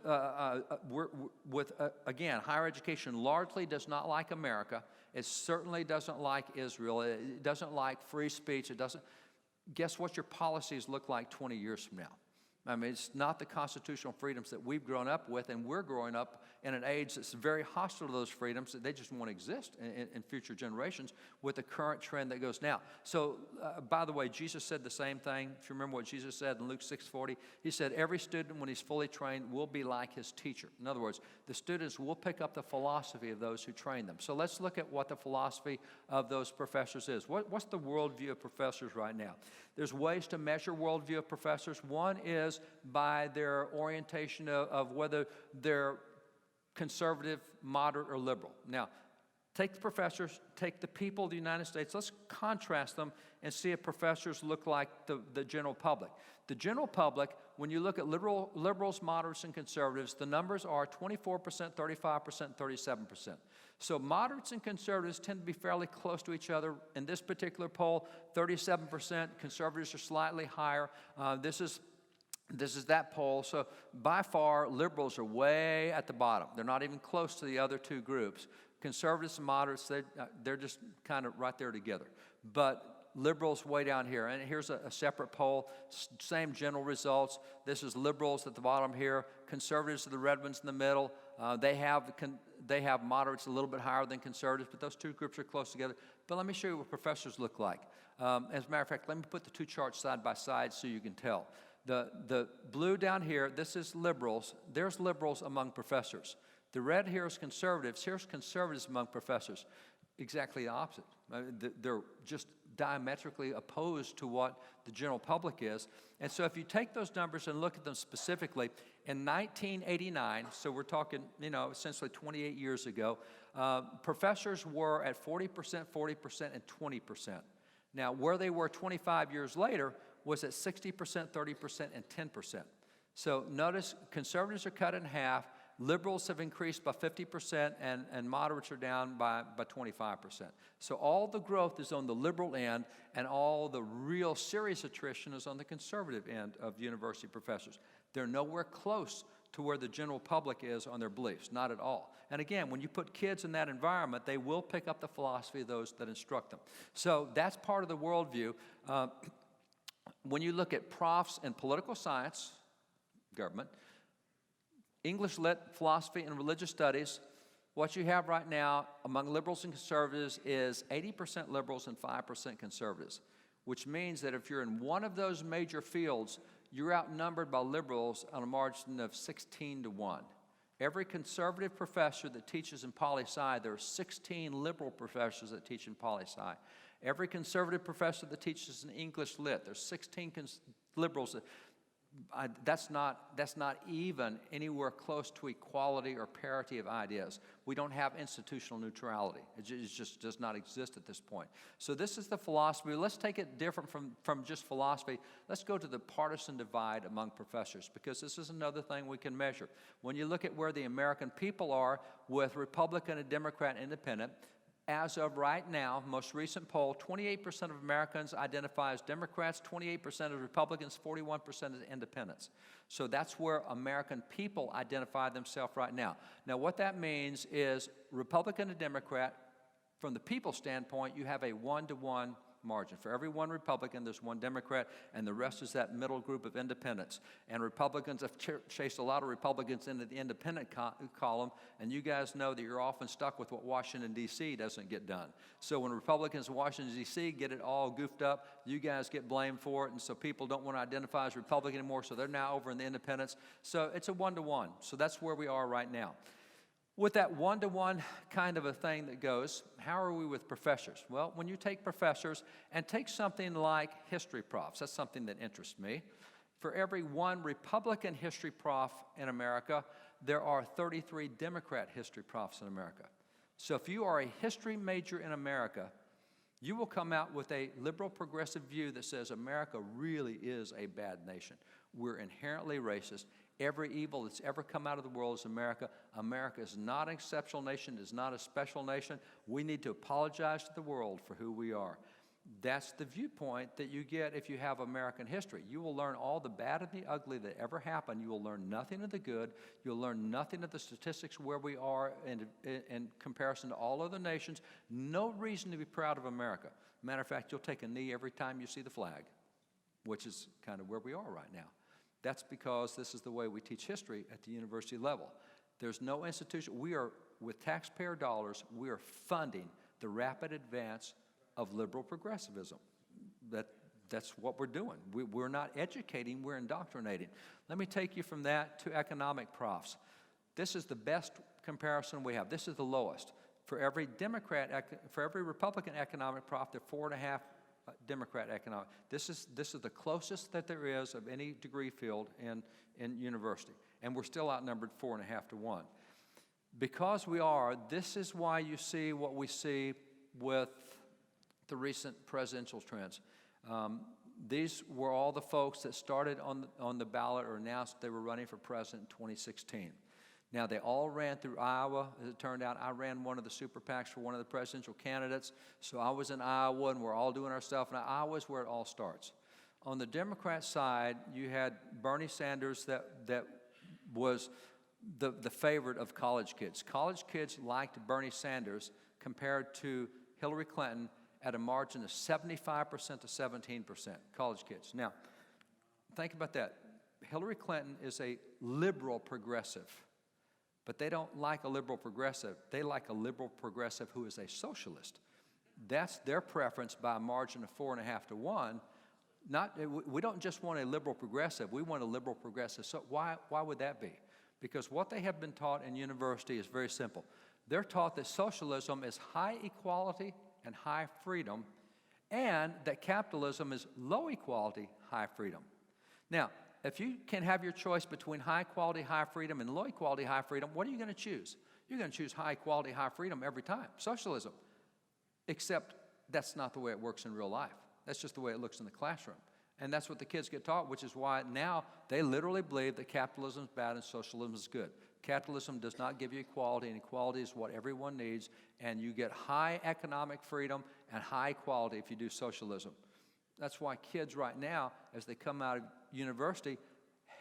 again, higher education largely does not like America. It certainly doesn't like Israel. It doesn't like free speech. It doesn't. Guess what your policies look like 20 years from now? I mean, it's not the constitutional freedoms that we've grown up with, and we're growing up in an age that's very hostile to those freedoms, that they just won't exist in future generations with the current trend that goes now. So, by the way, Jesus said the same thing. If you remember what Jesus said in Luke 6:40, he said, every student, when he's fully trained, will be like his teacher. In other words, the students will pick up the philosophy of those who train them. So let's look at what the philosophy of those professors is. What's the worldview of professors right now? There's ways to measure worldview of professors. One is by their orientation of whether they're conservative, moderate, or liberal. Now, take the professors, take the people of the United States, let's contrast them and see if professors look like the general public. The general public, when you look at liberals, moderates, and conservatives, the numbers are 24%, 35%, 37%. So moderates and conservatives tend to be fairly close to each other. In this particular poll, 37%, conservatives are slightly higher. This is that poll. So by far, liberals are way at the bottom. They're not even close to the other two groups. Conservatives and moderates, they're just kind of right there together. But liberals way down here. And here's a separate poll, same general results. This is liberals at the bottom here. Conservatives are the red ones in the middle. They have moderates a little bit higher than conservatives, but those two groups are close together. But let me show you what professors look like. As a matter of fact, let me put the two charts side by side so you can tell. The blue down here, this is liberals. There's liberals among professors. The red here is conservatives. Here's conservatives among professors. Exactly the opposite. They're just diametrically opposed to what the general public is. And so if you take those numbers and look at them specifically, in 1989, so we're talking, essentially 28 years ago, professors were at 40%, 40%, and 20%. Now, where they were 25 years later was at 60%, 30%, and 10%. So notice conservatives are cut in half, liberals have increased by 50%, and moderates are down by 25%. So all the growth is on the liberal end, and all the real serious attrition is on the conservative end of university professors. They're nowhere close to where the general public is on their beliefs, not at all. And again, when you put kids in that environment, they will pick up the philosophy of those that instruct them. So that's part of the worldview. When you look at profs in political science, government, English lit, philosophy, and religious studies, what you have right now among liberals and conservatives is 80% liberals and 5% conservatives, which means that if you're in one of those major fields, you're outnumbered by liberals on a margin of 16-1. Every conservative professor that teaches in poli-sci, there are 16 liberal professors that teach in poli-sci. Every conservative professor that teaches in English lit, there's 16 liberals. That's not even anywhere close to equality or parity of ideas. We don't have institutional neutrality. It just does not exist at this point. So this is the philosophy. Let's take it different from just philosophy. Let's go to the partisan divide among professors, because this is another thing we can measure. When you look at where the American people are with Republican and Democrat and Independent, as of right now, most recent poll, 28% of Americans identify as Democrats, 28% of Republicans, 41% as independents. So that's where American people identify themselves right now. Now, what that means is Republican and Democrat, from the people's standpoint, you have a 1-to-1 margin. For every one Republican, there's one Democrat, and the rest is that middle group of independents. And Republicans have chased a lot of Republicans into the independent column, and you guys know that you're often stuck with what Washington, D.C. doesn't get done. So when Republicans in Washington, D.C. get it all goofed up, you guys get blamed for it, and so people don't want to identify as Republican anymore, so they're now over in the independents. So it's a one-to-one. So that's where we are right now. With that one-to-one kind of a thing that goes, how are we with professors? Well, when you take professors and take something like history profs, that's something that interests me. For every one Republican history prof in America, there are 33 Democrat history profs in America. So if you are a history major in America, you will come out with a liberal progressive view that says America really is a bad nation. We're inherently racist. Every evil that's ever come out of the world is America. America is not an exceptional nation, is not a special nation. We need to apologize to the world for who we are. That's the viewpoint that you get if you have American history. You will learn all the bad and the ugly that ever happened. You will learn nothing of the good. You'll learn nothing of the statistics where we are in comparison to all other nations. No reason to be proud of America. Matter of fact, you'll take a knee every time you see the flag, which is kind of where we are right now. That's because this is the way we teach history at the university level. There's no institution. We are, with taxpayer dollars, we are funding the rapid advance of liberal progressivism. That's what we're doing. We're not educating, we're indoctrinating. Let me take you from that to economic profs. This is the best comparison we have. This is the lowest. For every Republican economic prof, there are 4.5 Democrat economic. This is the closest that there is of any degree field in university. And we're still outnumbered 4.5 to 1. Because we are, this is why you see what we see with the recent presidential trends. These were all the folks that started on the ballot or announced they were running for president in 2016. Now, they all ran through Iowa. As it turned out, I ran one of the super PACs for one of the presidential candidates. So I was in Iowa, and we're all doing our stuff. And Iowa is where it all starts. On the Democrat side, you had Bernie Sanders that was the favorite of college kids. College kids liked Bernie Sanders compared to Hillary Clinton at a margin of 75% to 17%, college kids. Now, think about that. Hillary Clinton is a liberal progressive. But they don't like a liberal progressive. They like a liberal progressive who is a socialist. That's their preference by a margin of 4.5 to 1. We don't just want a liberal progressive. We want a liberal progressive. So why would that be? Because what they have been taught in university is very simple. They're taught that socialism is high equality and high freedom, and that capitalism is low equality, high freedom. Now, if you can have your choice between high quality, high freedom and low equality, high freedom, what are you going to choose? You're going to choose high quality, high freedom every time, socialism. Except that's not the way it works in real life. That's just the way it looks in the classroom. And that's what the kids get taught, which is why now they literally believe that capitalism is bad and socialism is good. Capitalism does not give you equality, and equality is what everyone needs, and you get high economic freedom and high quality if you do socialism. That's why kids right now, as they come out of university,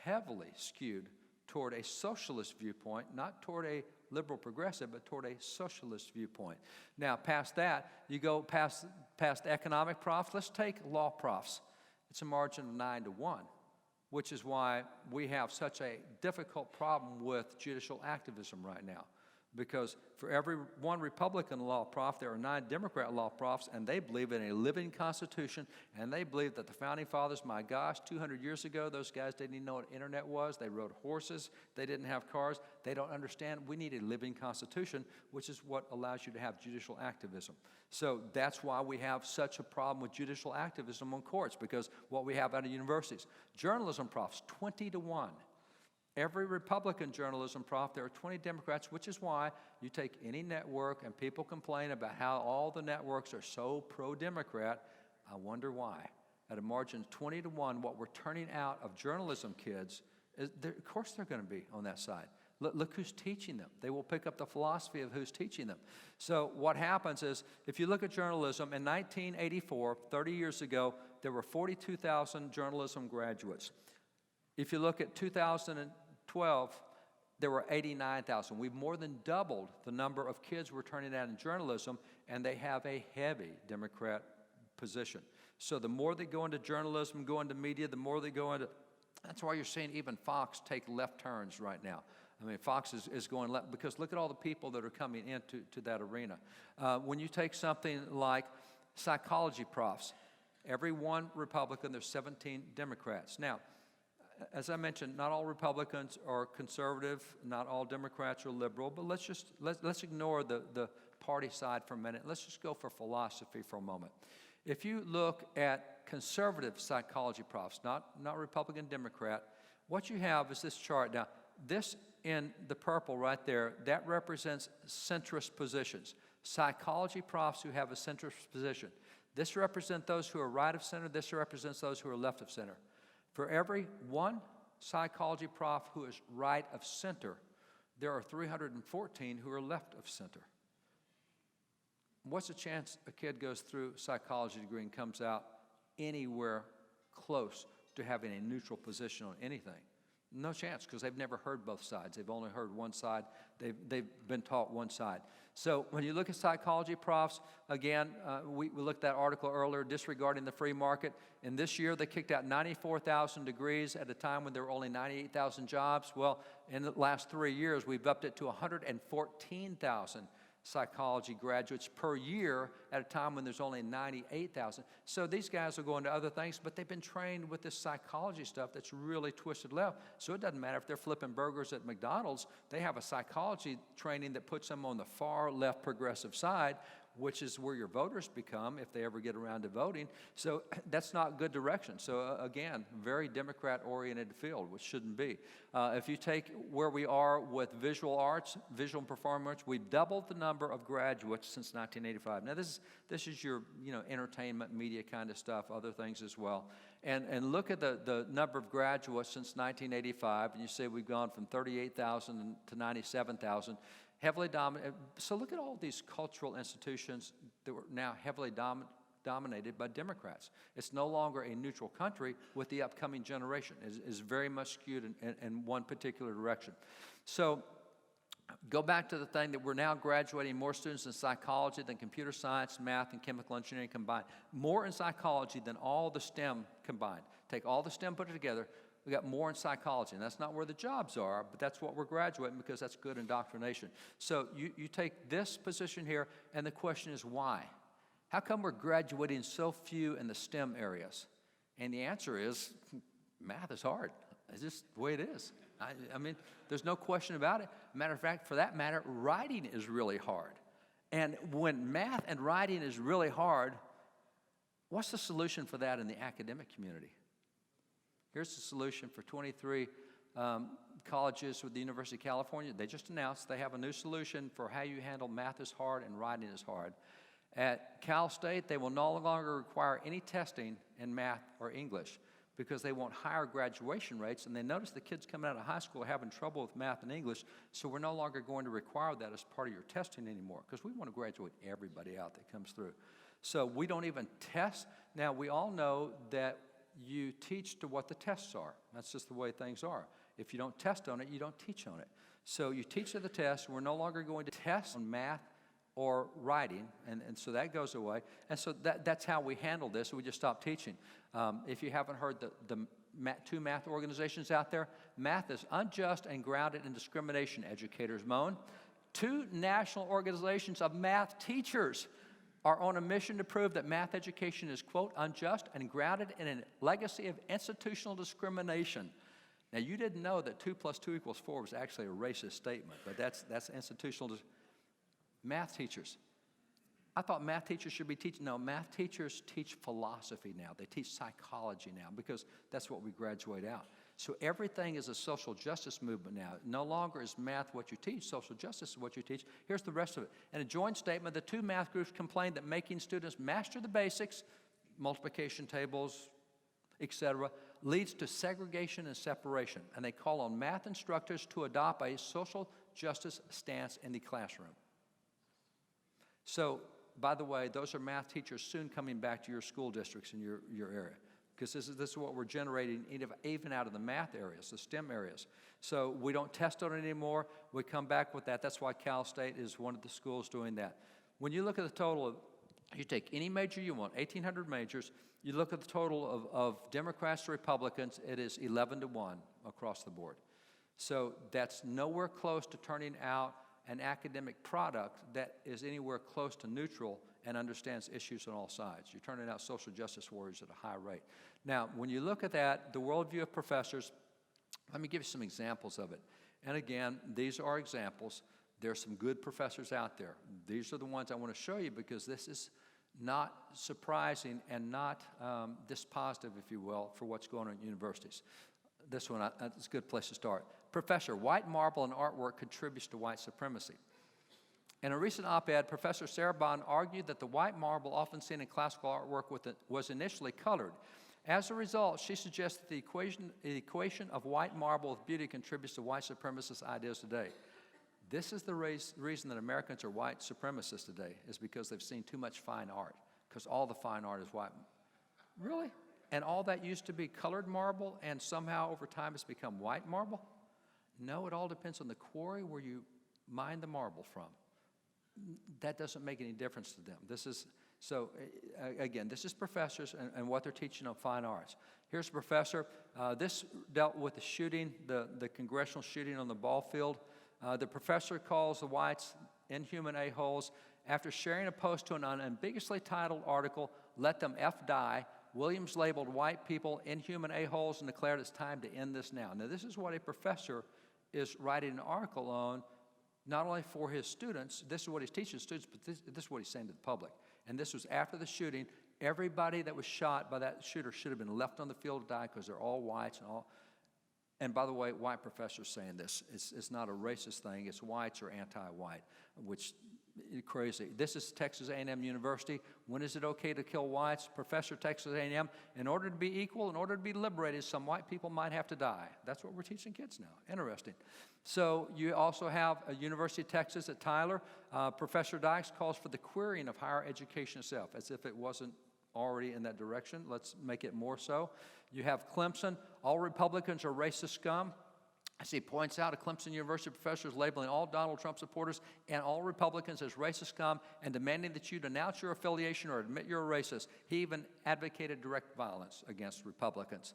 heavily skewed toward a socialist viewpoint, not toward a liberal progressive, but toward a socialist viewpoint. Now, past that, you go past economic profs. Let's take law profs. It's a margin of 9 to 1, which is why we have such a difficult problem with judicial activism right now. Because for every one Republican law prof, there are 9 Democrat law profs, and they believe in a living Constitution, and they believe that the Founding Fathers, my gosh, 200 years ago, those guys didn't even know what internet was. They rode horses. They didn't have cars. They don't understand. We need a living Constitution, which is what allows you to have judicial activism. So that's why we have such a problem with judicial activism on courts, because what we have out of universities. Journalism profs, 20 to 1. Every Republican journalism prof, there are 20 Democrats, which is why you take any network and people complain about how all the networks are so pro-Democrat. I wonder why. At a margin of 20 to 1, what we're turning out of journalism kids, of course they're going to be on that side. Look who's teaching them. They will pick up the philosophy of who's teaching them. So what happens is, if you look at journalism, in 1984, 30 years ago, there were 42,000 journalism graduates. If you look at 2012, there were 89,000. We've more than doubled the number of kids we're turning out in journalism, and they have a heavy Democrat position. So the more they go into journalism, go into media, the more they go into, that's why you're seeing even Fox take left turns right now. I mean, Fox is going left, because look at all the people that are coming into that arena. When you take something like psychology profs, every one Republican, there's 17 Democrats. Now, as I mentioned, not all Republicans are conservative, not all Democrats are liberal, but let's ignore the party side for a minute. Let's just go for philosophy for a moment. If you look at conservative psychology profs, not Republican, Democrat, what you have is this chart. Now, this in the purple right there, that represents centrist positions. Psychology profs who have a centrist position. This represents those who are right of center. This represents those who are left of center. For every one psychology prof who is right of center, there are 314 who are left of center. What's the chance a kid goes through a psychology degree and comes out anywhere close to having a neutral position on anything? No chance, because they've never heard both sides. They've only heard one side. They've been taught one side. So when you look at psychology profs, again, we looked at that article earlier, disregarding the free market. And this year, they kicked out 94,000 degrees at a time when there were only 98,000 jobs. Well, in the last 3 years, we've upped it to 114,000 psychology graduates per year at a time when there's only 98,000. So these guys are going to other things, but they've been trained with this psychology stuff that's really twisted left. So it doesn't matter if they're flipping burgers at McDonald's, they have a psychology training that puts them on the far left progressive side, which is where your voters become if they ever get around to voting. So that's not good direction. So again, very Democrat-oriented field, which shouldn't be. If you take where we are with visual arts, visual and performing arts, we've doubled the number of graduates since 1985. Now this is your entertainment, media kind of stuff, other things as well. And look at the number of graduates since 1985, and you say we've gone from 38,000 to 97,000. Heavily dominated. So look at all these cultural institutions that were now heavily dominated by Democrats. It's no longer a neutral country with the upcoming generation. It is very much skewed in one particular direction. So go back to the thing that we're now graduating more students in psychology than computer science, math, and chemical engineering combined. More in psychology than all the STEM combined. Take all the STEM, put it together. We got more in psychology, and that's not where the jobs are, but that's what we're graduating because that's good indoctrination. So you take this position here, and the question is why? How come we're graduating so few in the STEM areas? And the answer is math is hard. It's just the way it is. I mean, there's no question about it. Matter of fact, for that matter, writing is really hard. And when math and writing is really hard, what's the solution for that in the academic community? Here's the solution for 23 colleges with the University of California. They just announced they have a new solution for how you handle math is hard and writing is hard. At Cal State, they will no longer require any testing in math or English because they want higher graduation rates, and they notice the kids coming out of high school are having trouble with math and English, so we're no longer going to require that as part of your testing anymore because we want to graduate everybody out that comes through. So we don't even test. Now, we all know that you teach to what the tests are. That's just the way things are. If you don't test on it, you don't teach on it. So you teach to the test. We're no longer going to test on math or writing, and so that goes away. And so that's how we handle this. We just stop teaching. If you haven't heard the two math organizations out there, math is unjust and grounded in discrimination, educators moan. Two national organizations of math teachers are on a mission to prove that math education is, quote, unjust and grounded in a legacy of institutional discrimination. Now, you didn't know that 2 + 2 = 4 was actually a racist statement, but that's institutional. Math teachers. I thought math teachers should be teaching. No, math teachers teach philosophy now. They teach psychology now because that's what we graduate out. So everything is a social justice movement now. No longer is math what you teach, social justice is what you teach. Here's the rest of it. In a joint statement, the two math groups complained that making students master the basics, multiplication tables, etc., leads to segregation and separation. And they call on math instructors to adopt a social justice stance in the classroom. So, by the way, those are math teachers soon coming back to your school districts in your area. Because this is what we're generating even out of the math areas, the STEM areas. So we don't test on it anymore. We come back with that. That's why Cal State is one of the schools doing that. When you look at the total of You take any major you want, 1,800 majors, you look at the total of Democrats to Republicans, it is 11-1 across the board. So that's nowhere close to turning out an academic product that is anywhere close to neutral and understands issues on all sides. You're turning out social justice warriors at a high rate. Now, when you look at that, the worldview of professors, let me give you some examples of it. And again, these are examples. There are some good professors out there. These are the ones I want to show you because this is not surprising and not dispositive, if you will, for what's going on at universities. This one is a good place to start. Professor, white marble and artwork contributes to white supremacy. In a recent op-ed, Professor Sarah Bond argued that the white marble often seen in classical artwork was initially colored. As a result, she suggests that the equation of white marble with beauty contributes to white supremacist ideas today. This is the reason that Americans are white supremacists today, is because they've seen too much fine art, because all the fine art is white. Really? And all that used to be colored marble, and somehow over time it's become white marble? No, it all depends on the quarry where you mine the marble from. That doesn't make any difference to them. Again, this is professors and what they're teaching on fine arts. Here's a professor. This dealt with the shooting, the congressional shooting on the ball field. The professor calls the whites inhuman a-holes. After sharing a post to an unambiguously titled article, "Let Them F Die," Williams labeled white people inhuman a-holes and declared it's time to end this now. Now, this is what a professor is writing an article on, not only for his students, this is what he's teaching students, but this is what he's saying to the public. And this was after the shooting. Everybody that was shot by that shooter should have been left on the field to die because they're all whites and all. And by the way, white professors saying this. It's not a racist thing. It's whites or anti-white, which is crazy. This is Texas A&M University. When is it okay to kill whites? Professor, Texas A&M. In order to be equal, in order to be liberated, some white people might have to die. That's what we're teaching kids now. Interesting. So you also have a University of Texas at Tyler. Professor Dykes calls for the querying of higher education itself, as if it wasn't already in that direction. Let's make it more so. You have Clemson. All Republicans are racist scum. As he points out, a Clemson University professor is labeling all Donald Trump supporters and all Republicans as racist scum and demanding that you denounce your affiliation or admit you're a racist. He even advocated direct violence against Republicans.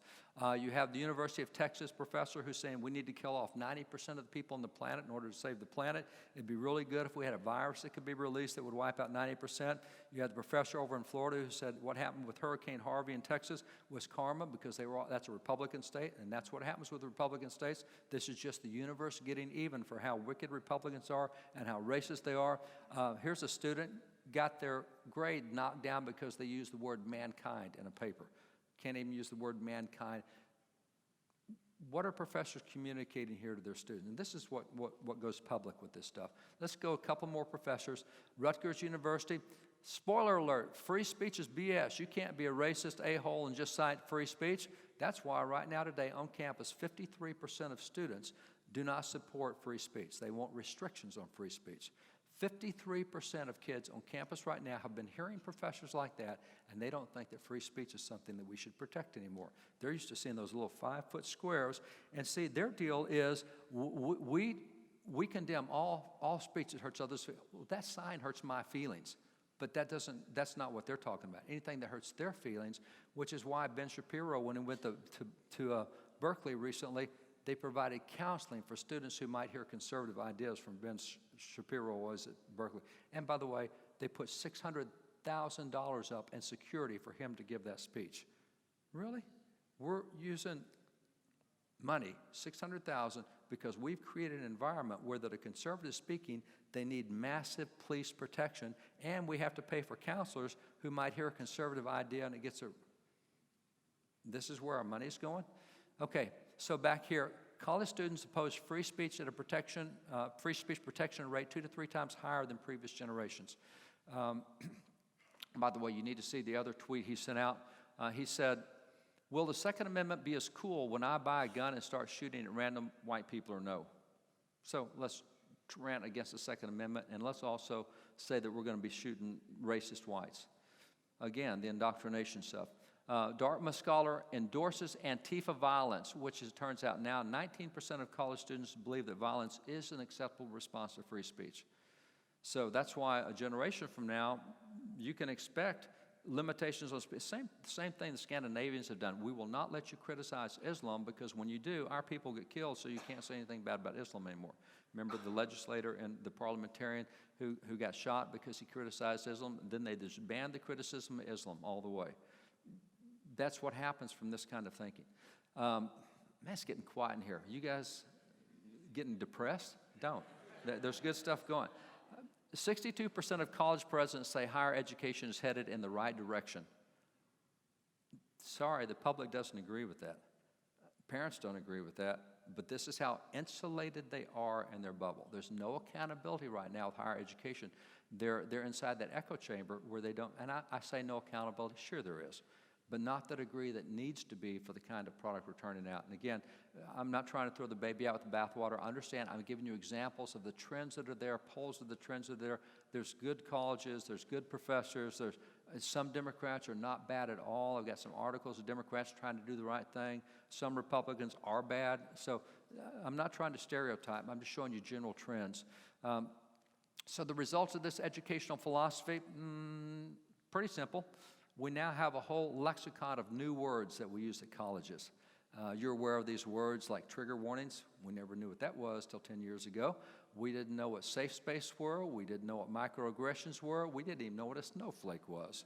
You have the University of Texas professor who's saying we need to kill off 90% of the people on the planet in order to save the planet. It'd be really good if we had a virus that could be released that would wipe out 90%. You had the professor over in Florida who said what happened with Hurricane Harvey in Texas was karma because that's a Republican state, and that's what happens with the Republican states. This is just the universe getting even for how wicked Republicans are and how racist they are. Here's a student got their grade knocked down because they used the word mankind in a paper. Can't even use the word mankind. What are professors communicating here to their students? And this is what goes public with this stuff. Let's go a couple more professors. Rutgers University. Spoiler alert, free speech is BS. You can't be a racist a-hole and just cite free speech. That's why right now today on campus, 53% of students do not support free speech. They want restrictions on free speech. 53% of kids on campus right now have been hearing professors like that, and they don't think that free speech is something that we should protect anymore. They're used to seeing those little 5-foot squares, and see, their deal is we condemn all speech that hurts others. Well, that sign hurts my feelings. But that's not what they're talking about. Anything that hurts their feelings, which is why Ben Shapiro, when he went to Berkeley recently, they provided counseling for students who might hear conservative ideas from Ben Shapiro was at Berkeley. And by the way, they put $600,000 up in security for him to give that speech. Really? We're using money, $600,000, because we've created an environment where that a conservative speaking, they need massive police protection, and we have to pay for counselors who might hear a conservative idea and it gets this is where our money's going? Okay, so back here, college students oppose free speech at a free speech protection rate 2 to 3 times higher than previous generations. By the way, you need to see the other tweet he sent out. He said, will the Second Amendment be as cool when I buy a gun and start shooting at random white people or no? So let's rant against the Second Amendment, and let's also say that we're going to be shooting racist whites. Again, the indoctrination stuff. Dartmouth scholar endorses Antifa violence, which it turns out now 19% of college students believe that violence is an acceptable response to free speech. So that's why a generation from now, you can expect limitations on speech. Same thing the Scandinavians have done. We will not let you criticize Islam because when you do, our people get killed, so you can't say anything bad about Islam anymore. Remember the legislator and the parliamentarian who got shot because he criticized Islam? Then they just banned the criticism of Islam all the way. That's what happens from this kind of thinking. Man, it's getting quiet in here. You guys getting depressed? Don't. There's good stuff going. 62% of college presidents say higher education is headed in the right direction. Sorry, the public doesn't agree with that. Parents don't agree with that, but this is how insulated they are in their bubble. There's no accountability right now with higher education. They're inside that echo chamber where they don't, and I say no accountability, sure there is, but not the degree that needs to be for the kind of product we're turning out. And again, I'm not trying to throw the baby out with the bathwater. Understand, I'm giving you examples of the trends that are there, polls of the trends that are there. There's good colleges, there's good professors, there's some Democrats are not bad at all. I've got some articles of Democrats trying to do the right thing. Some Republicans are bad. So I'm not trying to stereotype. I'm just showing you general trends. So the results of this educational philosophy, pretty simple. We now have a whole lexicon of new words that we use at colleges. You're aware of these words like trigger warnings. We never knew what that was till 10 years ago. We didn't know what safe space were. We didn't know what microaggressions were. We didn't even know what a snowflake was.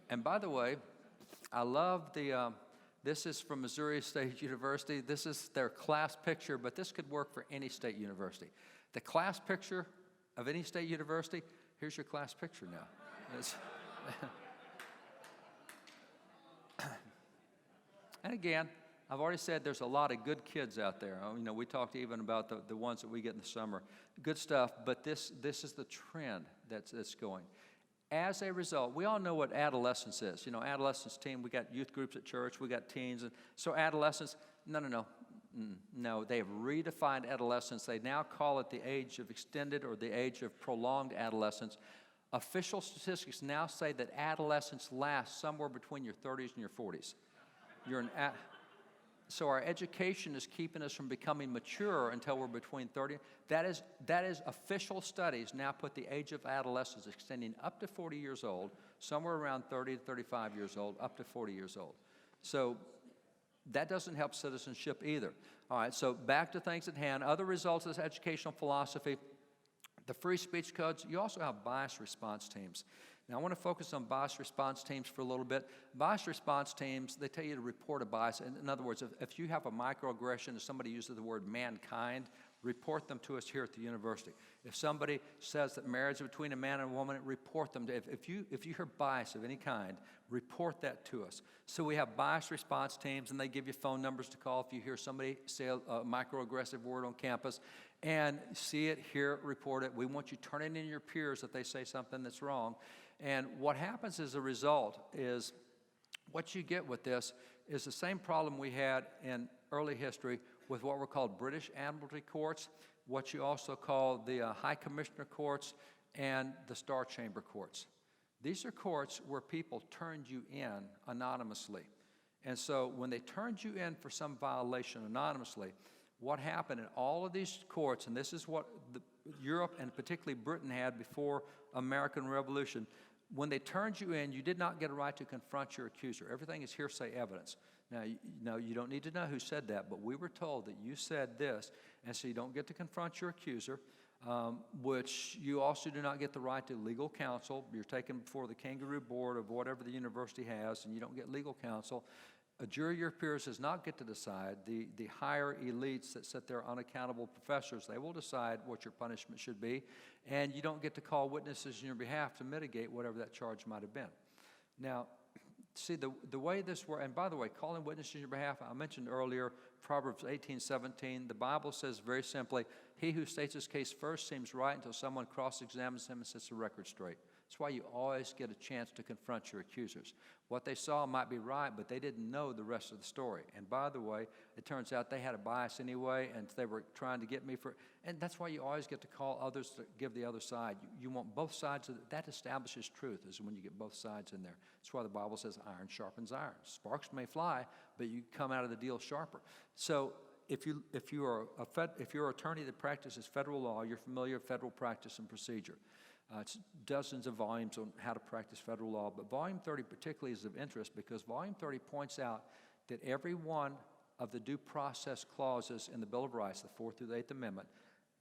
And by the way, I love this is from Missouri State University. This is their class picture, but this could work for any state university. The class picture of any state university, here's your class picture now. And again, I've already said there's a lot of good kids out there. You know, we talked even about the ones that we get in the summer. Good stuff, but this is the trend that's going. As a result, we all know what adolescence is. You know, adolescence team, we got youth groups at church, we got teens. And so adolescence, no, they've redefined adolescence. They now call it the age of extended or the age of prolonged adolescence. Official statistics now say that adolescence lasts somewhere between your 30s and your 40s. So our education is keeping us from becoming mature until we're between 30. That is official studies now put the age of adolescence extending up to 40 years old, somewhere around 30 to 35 years old, up to 40 years old. So that doesn't help citizenship either. All right, so back to things at hand. Other results of this educational philosophy, the free speech codes, you also have bias response teams. Now, I want to focus on bias response teams for a little bit. Bias response teams, they tell you to report a bias. In other words, if you have a microaggression, if somebody uses the word mankind, report them to us here at the university. If somebody says that marriage is between a man and a woman, report them. If you hear bias of any kind, report that to us. So we have bias response teams, and they give you phone numbers to call if you hear somebody say a microaggressive word on campus. And see it, hear it, report it. We want you turning in your peers if they say something that's wrong. And what happens as a result is what you get with this is the same problem we had in early history with what were called British Admiralty courts, what you also call the High Commissioner courts, and the Star Chamber courts. These are courts where people turned you in anonymously. And so when they turned you in for some violation anonymously, what happened in all of these courts, and this is what Europe and particularly Britain had before American Revolution, when they turned you in, you did not get a right to confront your accuser. Everything is hearsay evidence. Now, you don't need to know who said that, but we were told that you said this, and so you don't get to confront your accuser, which you also do not get the right to legal counsel. You're taken before the kangaroo board of whatever the university has, and you don't get legal counsel. A jury of your peers does not get to decide. The higher elites that sit there, unaccountable professors, they will decide what your punishment should be, and you don't get to call witnesses on your behalf to mitigate whatever that charge might have been. Now, see, the way this works, and by the way, calling witnesses on your behalf, I mentioned earlier, Proverbs 18:17, the Bible says very simply, he who states his case first seems right until someone cross-examines him and sets the record straight. That's why you always get a chance to confront your accusers. What they saw might be right, but they didn't know the rest of the story. And by the way, it turns out they had a bias anyway, and they were trying to get me for, and that's why you always get to call others to give the other side. You want both sides of that establishes truth, is when you get both sides in there. That's why the Bible says iron sharpens iron. Sparks may fly, but you come out of the deal sharper. So if you're an attorney that practices federal law, you're familiar with federal practice and procedure. It's dozens of volumes on how to practice federal law, but Volume 30 particularly is of interest because Volume 30 points out that every one of the due process clauses in the Bill of Rights, the 4th through the 8th Amendment,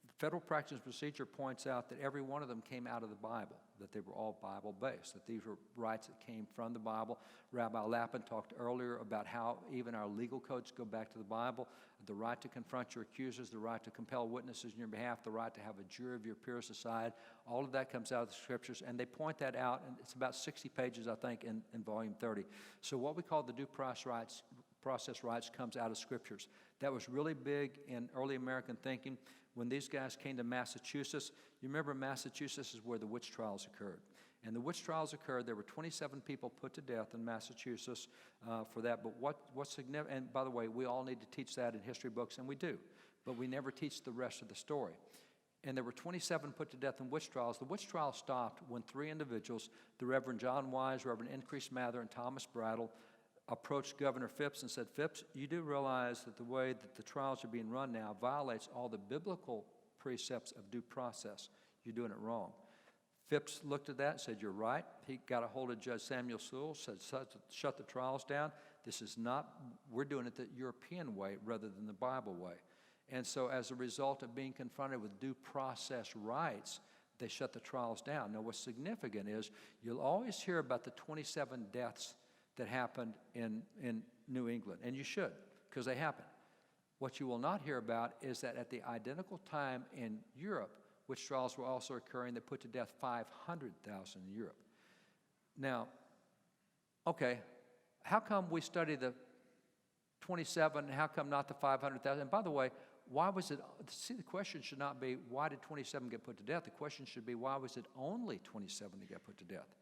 the Federal Practice and Procedure points out that every one of them came out of the Bible, that they were all Bible-based, that these were rights that came from the Bible. Rabbi Lappin talked earlier about how even our legal codes go back to the Bible, the right to confront your accusers, the right to compel witnesses in your behalf, the right to have a jury of your peers aside. All of that comes out of the Scriptures, and they point that out, and it's about 60 pages, I think, in Volume 30. So what we call the due process rights comes out of Scriptures. That was really big in early American thinking. When these guys came to Massachusetts, you remember Massachusetts is where the witch trials occurred. And the witch trials occurred, there were 27 people put to death in Massachusetts for that. But what's significant, and by the way, we all need to teach that in history books, and we do. But we never teach the rest of the story. And there were 27 put to death in witch trials. The witch trial stopped when 3 individuals, the Reverend John Wise, Reverend Increase Mather, and Thomas Brattle, approached Governor Phipps and said, Phipps, you do realize that the way that the trials are being run now violates all the biblical precepts of due process. You're doing it wrong. Phipps looked at that and said, you're right. He got a hold of Judge Samuel Sewell, said, shut the trials down. This is not, we're doing it the European way rather than the Bible way. And so as a result of being confronted with due process rights, they shut the trials down. Now what's significant is you'll always hear about the 27 deaths that happened in New England, and you should, because they happened. What you will not hear about is that at the identical time in Europe, witch trials were also occurring that put to death 500,000 in Europe. Now, okay, how come we study the 27, and how come not the 500,000? And by the way, why was it, see, the question should not be, why did 27 get put to death? The question should be, why was it only 27 that got put to death?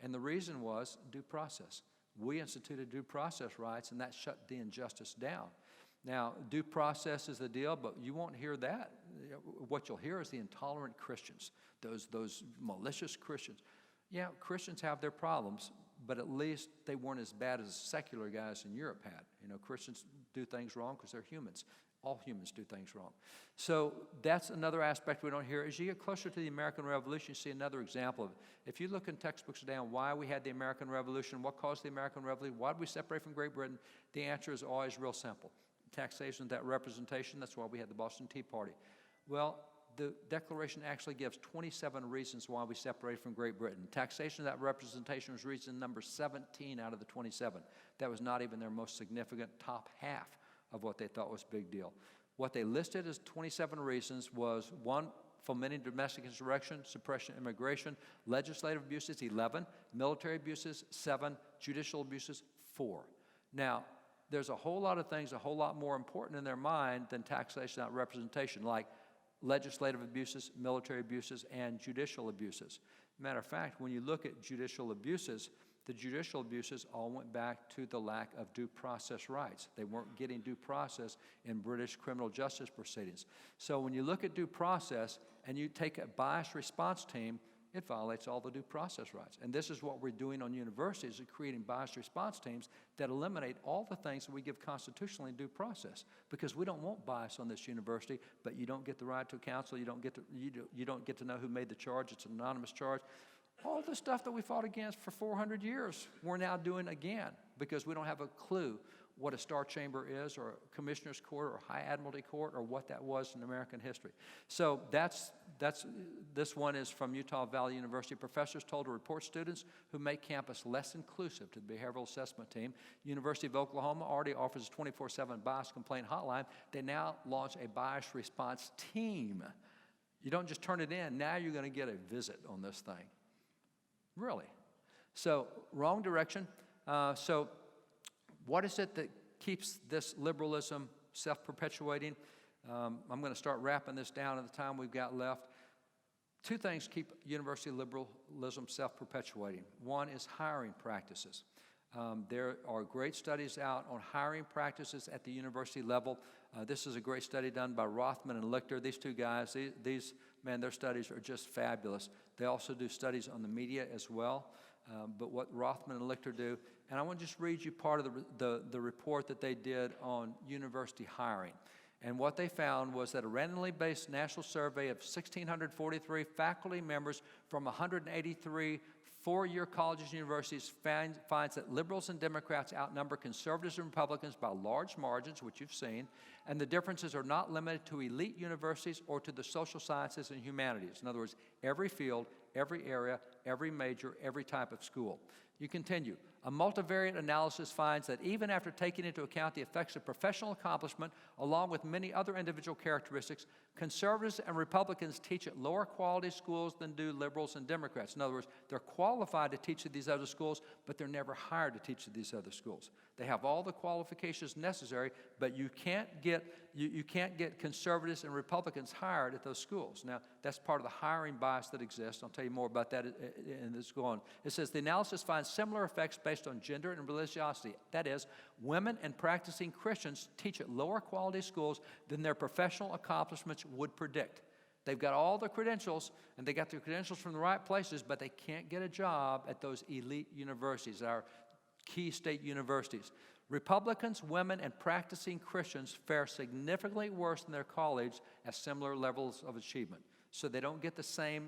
And the reason was due process. We instituted due process rights, and that shut the injustice down. Now, due process is the deal, but you won't hear that. What you'll hear is the intolerant Christians, those malicious Christians. Yeah, Christians have their problems, but at least they weren't as bad as secular guys in Europe had. You know, Christians do things wrong because they're humans. All humans do things wrong. So that's another aspect we don't hear. As you get closer to the American Revolution, you see another example of it. If you look in textbooks today on why we had the American Revolution, what caused the American Revolution, why did we separate from Great Britain, the answer is always real simple. Taxation, that representation, that's why we had the Boston Tea Party. Well, the Declaration actually gives 27 reasons why we separated from Great Britain. Taxation, that representation was reason number 17 out of the 27. That was not even their most significant top half of what they thought was a big deal. What they listed as 27 reasons was 1, fomenting domestic insurrection, suppression of immigration, legislative abuses, 11, military abuses, 7, judicial abuses, 4. Now, there's a whole lot of things a whole lot more important in their mind than taxation, not representation, like legislative abuses, military abuses, and judicial abuses. Matter of fact, when you look at judicial abuses, the judicial abuses all went back to the lack of due process rights. They weren't getting due process in British criminal justice proceedings. So when you look at due process and you take a biased response team, it violates all the due process rights. And this is what we're doing on universities, is creating biased response teams that eliminate all the things that we give constitutionally in due process. Because we don't want bias on this university, but you don't get the right to counsel, you don't get to know who made the charge, it's an anonymous charge. All the stuff that we fought against for 400 years, we're now doing again because we don't have a clue what a Star Chamber is or a Commissioner's Court or High Admiralty Court or what that was in American history. So this one is from Utah Valley University. Professors told to report students who make campus less inclusive to the behavioral assessment team. University of Oklahoma already offers a 24/7 bias complaint hotline. They now launch a bias response team. You don't just turn it in. Now you're going to get a visit on this thing. Really? So, wrong direction. So, what is it that keeps this liberalism self-perpetuating? I'm going to start wrapping this down at the time we've got left. 2 things keep university liberalism self-perpetuating. One is hiring practices. There are great studies out on hiring practices at the university level. This is a great study done by Rothman and Lichter. These 2 guys, man, their studies are just fabulous. They also do studies on the media as well. But what Rothman and Lichter do, and I want to just read you part of the report that they did on university hiring. And what they found was that a randomly based national survey of 1,643 faculty members from 183 four-year colleges and universities finds that liberals and Democrats outnumber conservatives and Republicans by large margins, which you've seen, and the differences are not limited to elite universities or to the social sciences and humanities. In other words, every field, every area, every major, every type of school. You continue. A multivariate analysis finds that even after taking into account the effects of professional accomplishment, along with many other individual characteristics, conservatives and Republicans teach at lower quality schools than do liberals and Democrats. In other words, they're qualified to teach at these other schools, but they're never hired to teach at these other schools. They have all the qualifications necessary, but you can't get conservatives and Republicans hired at those schools. Now, that's part of the hiring bias that exists. I'll tell you more about that in this go on. It says the analysis finds similar effects based on gender and religiosity. That is, women and practicing Christians teach at lower quality schools than their professional accomplishments would predict. They've got all the credentials, and they got their credentials from the right places, but they can't get a job at those elite universities, our key state universities. Republicans, women, and practicing Christians fare significantly worse than their colleagues at similar levels of achievement. So they don't get the same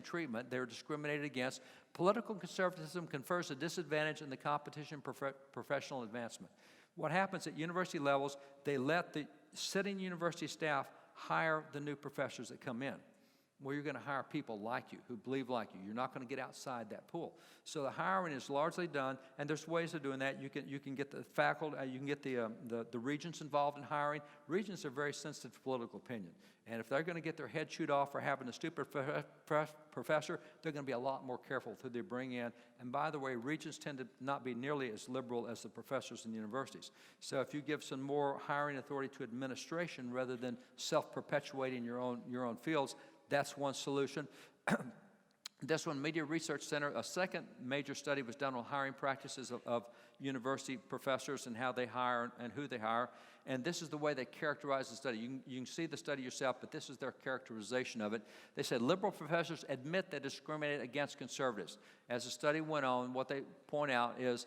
treatment. They're discriminated against. Political conservatism confers a disadvantage in the competition professional advancement. What happens at university levels, they let the sitting university staff hire the new professors that come in. Well, you're going to hire people like you, who believe like you. You're not going to get outside that pool. So the hiring is largely done, and there's ways of doing that. You can get the faculty, you can get the regents involved in hiring. Regents are very sensitive to political opinion. And if they're going to get their head chewed off for having a stupid professor, they're going to be a lot more careful who they bring in. And by the way, regents tend to not be nearly as liberal as the professors in the universities. So if you give some more hiring authority to administration rather than self-perpetuating your own fields, that's one solution. This one, Media Research Center, a second major study was done on hiring practices of university professors and how they hire and who they hire. And this is the way they characterize the study. You can see the study yourself, but this is their characterization of it. They said liberal professors admit they discriminate against conservatives. As the study went on, what they point out is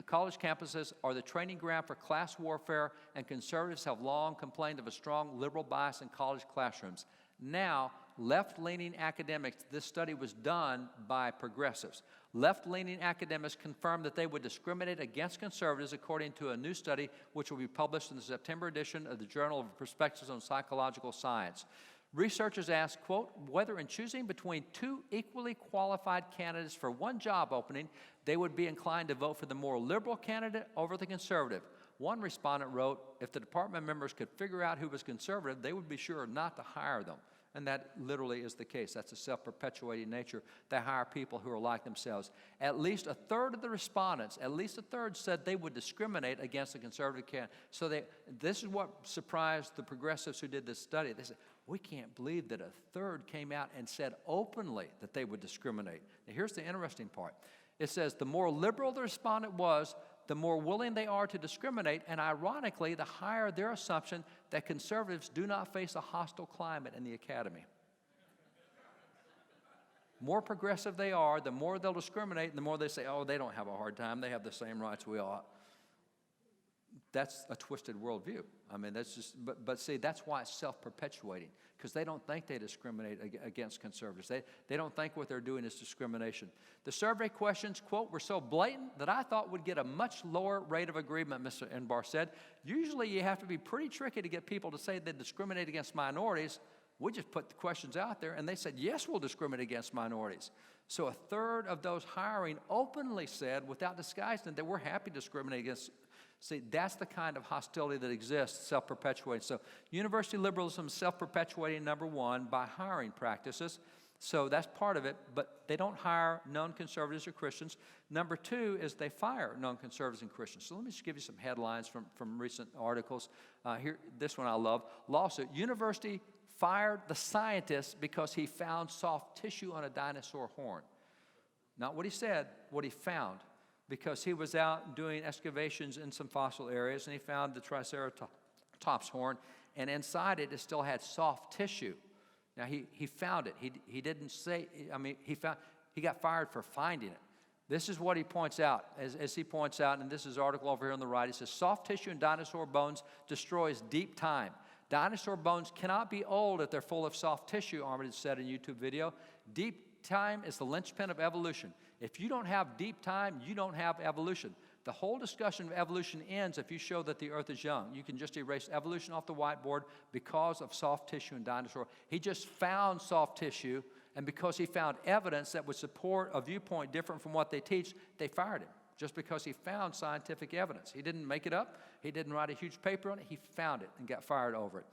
college campuses are the training ground for class warfare, and conservatives have long complained of a strong liberal bias in college classrooms. Now, left-leaning academics, this study was done by progressives. Left-leaning academics confirmed that they would discriminate against conservatives according to a new study which will be published in the September edition of the Journal of Perspectives on Psychological Science. Researchers asked, quote, whether in choosing between two equally qualified candidates for one job opening, they would be inclined to vote for the more liberal candidate over the conservative. One respondent wrote, if the department members could figure out who was conservative, they would be sure not to hire them. And that literally is the case. That's a self-perpetuating nature. They hire people who are like themselves. At least a third of the respondents, at least a third, said they would discriminate against the conservative candidate. So this is what surprised the progressives who did this study. They said, we can't believe that a third came out and said openly that they would discriminate. Now, here's the interesting part. It says the more liberal the respondent was, the more willing they are to discriminate, and ironically, the higher their assumption that conservatives do not face a hostile climate in the academy. More progressive they are, the more they'll discriminate, and the more they say, oh, they don't have a hard time, they have the same rights we all. That's a twisted worldview. I mean, that's just, but see, that's why it's self-perpetuating, because they don't think they discriminate against conservatives. They don't think what they're doing is discrimination. The survey questions, quote, were so blatant that I thought would get a much lower rate of agreement, Mr. Enbar said. Usually you have to be pretty tricky to get people to say they discriminate against minorities. We just put the questions out there, and they said, yes, we'll discriminate against minorities. So a third of those hiring openly said, without disguising, that we're happy to discriminate against. See, that's the kind of hostility that exists, self-perpetuating. So university liberalism is self-perpetuating, number one, by hiring practices. So that's part of it, but they don't hire non-conservatives or Christians. Number two is they fire non-conservatives and Christians. So let me just give you some headlines from recent articles. Here, this one I love. Lawsuit, university fired the scientist because he found soft tissue on a dinosaur horn. Not what he said, what he found. Because he was out doing excavations in some fossil areas, and he found the Triceratops horn, and inside it still had soft tissue. Now, he found it. He didn't say, I mean, he got fired for finding it. This is what he points out, as he points out, and this is an article over here on the right. He says, soft tissue in dinosaur bones destroys deep time. Dinosaur bones cannot be old if they're full of soft tissue, Armitage said in a YouTube video. Deep time is the linchpin of evolution. If you don't have deep time, you don't have evolution. The whole discussion of evolution ends if you show that the earth is young. You can just erase evolution off the whiteboard because of soft tissue in dinosaur. He just found soft tissue, and because he found evidence that would support a viewpoint different from what they teach, they fired him, just because he found scientific evidence. He didn't make it up. He didn't write a huge paper on it. He found it and got fired over it.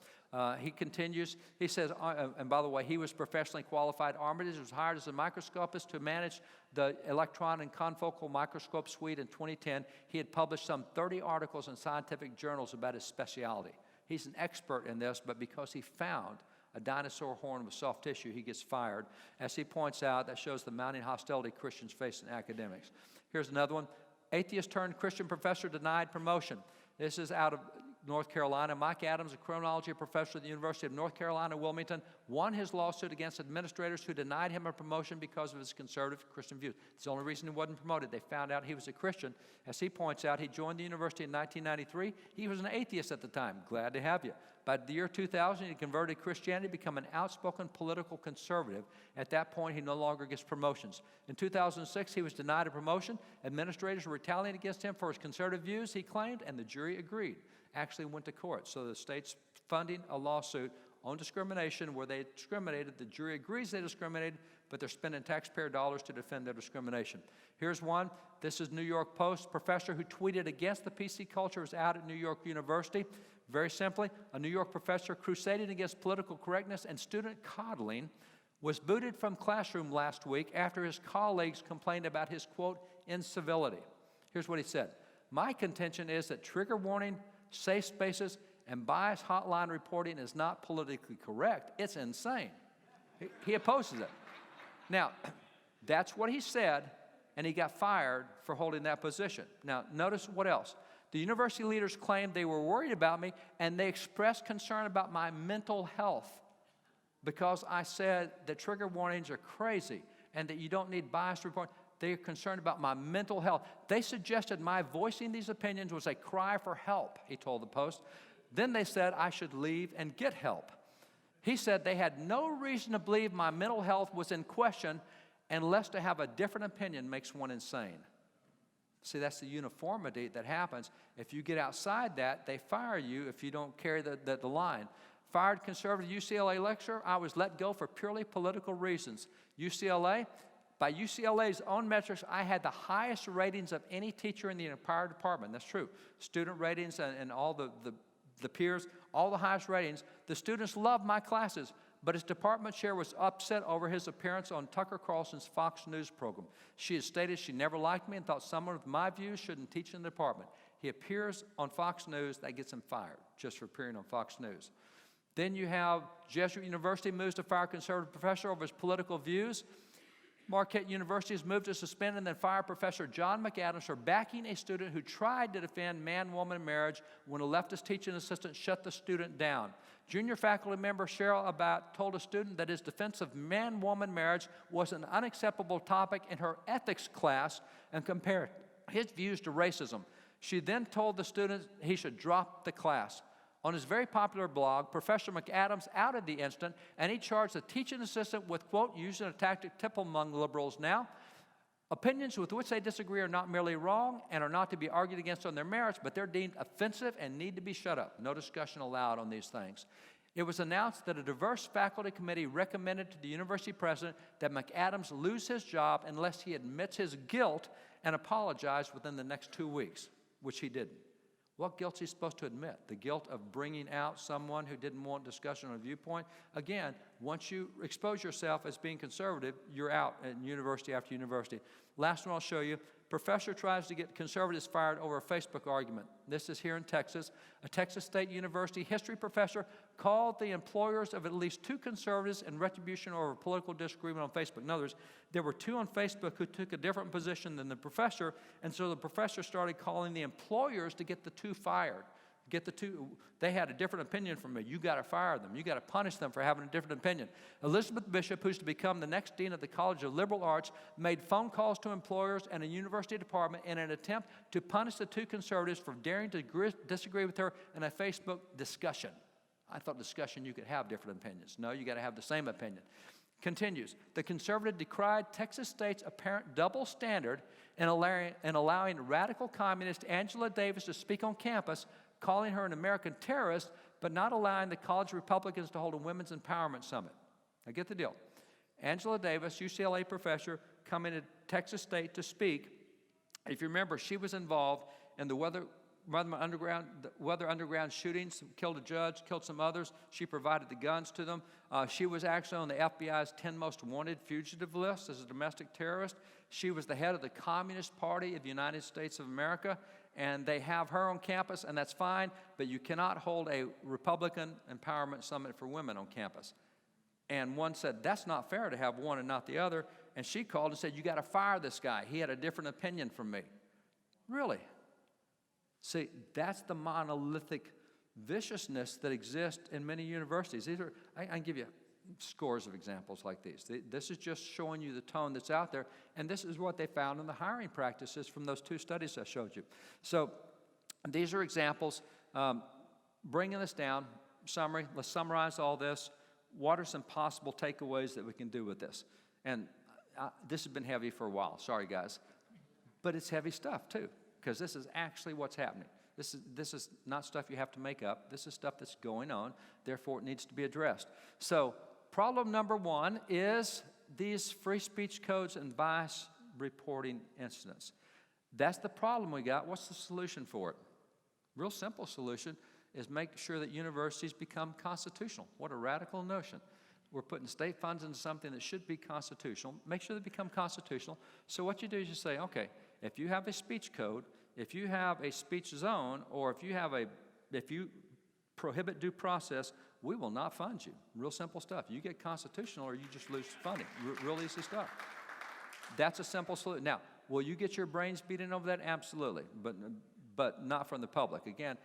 He continues, he says, and by the way, he was professionally qualified. Armitage was hired as a microscopist to manage the electron and confocal microscope suite in 2010. He had published some 30 articles in scientific journals about his specialty. He's an expert in this, but because he found a dinosaur horn with soft tissue, he gets fired. As he points out, that shows the mounting hostility Christians face in academics. Here's another one. Atheist turned Christian professor denied promotion. This is out of North Carolina. Mike Adams, a criminology professor at the University of North Carolina, Wilmington, won his lawsuit against administrators who denied him a promotion because of his conservative Christian views. It's the only reason he wasn't promoted. They found out he was a Christian. As he points out, he joined the university in 1993. He was an atheist at the time. Glad to have you. By the year 2000, he converted to Christianity, become an outspoken political conservative. At that point, he no longer gets promotions. In 2006, he was denied a promotion. Administrators were retaliating against him for his conservative views, he claimed, and the jury agreed. Actually went to court. So the state's funding a lawsuit on discrimination where they discriminated. The jury agrees they discriminated, but they're spending taxpayer dollars to defend their discrimination. Here's one. This is New York Post. Professor who tweeted against the PC culture is out at New York University. Very simply, a New York professor crusading against political correctness and student coddling was booted from classroom last week after his colleagues complained about his, quote, incivility. Here's what he said. My contention is that trigger warning, safe spaces, and bias hotline reporting is not politically correct. It's insane. He opposes it. Now, that's what he said, and he got fired for holding that position. Now, notice what else. The university leaders claimed they were worried about me, and they expressed concern about my mental health because I said that trigger warnings are crazy and that you don't need bias reporting. They are concerned about my mental health. They suggested my voicing these opinions was a cry for help, he told the Post. Then they said I should leave and get help. He said they had no reason to believe my mental health was in question unless to have a different opinion makes one insane. See, that's the uniformity that happens. If you get outside that, they fire you if you don't carry the line. Fired conservative UCLA lecturer, I was let go for purely political reasons. UCLA, by UCLA's own metrics, I had the highest ratings of any teacher in the entire department. That's true. Student ratings and all the peers, all the highest ratings. The students loved my classes, but his department chair was upset over his appearance on Tucker Carlson's Fox News program. She has stated she never liked me and thought someone with my views shouldn't teach in the department. He appears on Fox News, that gets him fired just for appearing on Fox News. Then you have Jesuit University moves to fire conservative professor over his political views. Marquette University has moved to suspend and then fire Professor John McAdams for backing a student who tried to defend man-woman marriage when a leftist teaching assistant shut the student down. Junior faculty member Cheryl Abbott told a student that his defense of man-woman marriage was an unacceptable topic in her ethics class and compared his views to racism. She then told the student he should drop the class. On his very popular blog, Professor McAdams outed the incident, and he charged the teaching assistant with, quote, using a tactic typical among liberals now. Opinions with which they disagree are not merely wrong and are not to be argued against on their merits, but they're deemed offensive and need to be shut up. No discussion allowed on these things. It was announced that a diverse faculty committee recommended to the university president that McAdams lose his job unless he admits his guilt and apologizes within the next 2 weeks, which he didn't. What guilt is he supposed to admit? The guilt of bringing out someone who didn't want discussion on a viewpoint? Again, once you expose yourself as being conservative, you're out at university after university. Last one I'll show you. Professor tries to get conservatives fired over a Facebook argument. This is here in Texas. A Texas State University history professor called the employers of at least 2 conservatives in retribution over a political disagreement on Facebook. In other words, there were 2 on Facebook who took a different position than the professor, and so the professor started calling the employers to get the 2 fired. They had a different opinion from me. You got to fire them. You got to punish them for having a different opinion. Elizabeth Bishop, who's to become the next dean of the College of Liberal Arts, made phone calls to employers and a university department in an attempt to punish the two conservatives for daring to disagree with her in a Facebook discussion. I thought discussion you could have different opinions. No, you got to have the same opinion. Continues, the conservative decried Texas State's apparent double standard in allowing radical communist Angela Davis to speak on campus, calling her an American terrorist, but not allowing the college Republicans to hold a women's empowerment summit. Now get the deal. Angela Davis, UCLA professor, coming to Texas State to speak. If you remember, she was involved in the Weather Underground shootings, killed a judge, killed some others. She provided the guns to them. She was actually on the FBI's 10 most wanted fugitive list as a domestic terrorist. She was the head of the Communist Party of the United States of America, and they have her on campus, and that's fine, but you cannot hold a Republican empowerment summit for women on campus. And one said, that's not fair to have one and not the other, and she called and said, you got to fire this guy. He had a different opinion from me. Really? See, that's the monolithic viciousness that exists in many universities. I can give you scores of examples like these. This is just showing you the tone that's out there, and this is what they found in the hiring practices from those two studies I showed you. So these are examples. Bringing this down, summary, let's summarize all this. What are some possible takeaways that we can do with this? And this has been heavy for a while. Sorry, guys. But it's heavy stuff, too, because this is actually what's happening. This is not stuff you have to make up. This is stuff that's going on. Therefore, it needs to be addressed. So problem number one is these free speech codes and bias reporting incidents. That's the problem we got. What's the solution for it? Real simple solution is make sure that universities become constitutional. What a radical notion. We're putting state funds into something that should be constitutional. Make sure they become constitutional. So what you do is you say, okay, if you have a speech code, if you have a speech zone, or if you prohibit due process, we will not fund you. Real simple stuff. You get constitutional or you just lose funding. Real easy stuff. That's a simple solution. Now, will you get your brains beaten over that? Absolutely, but not from the public. Again,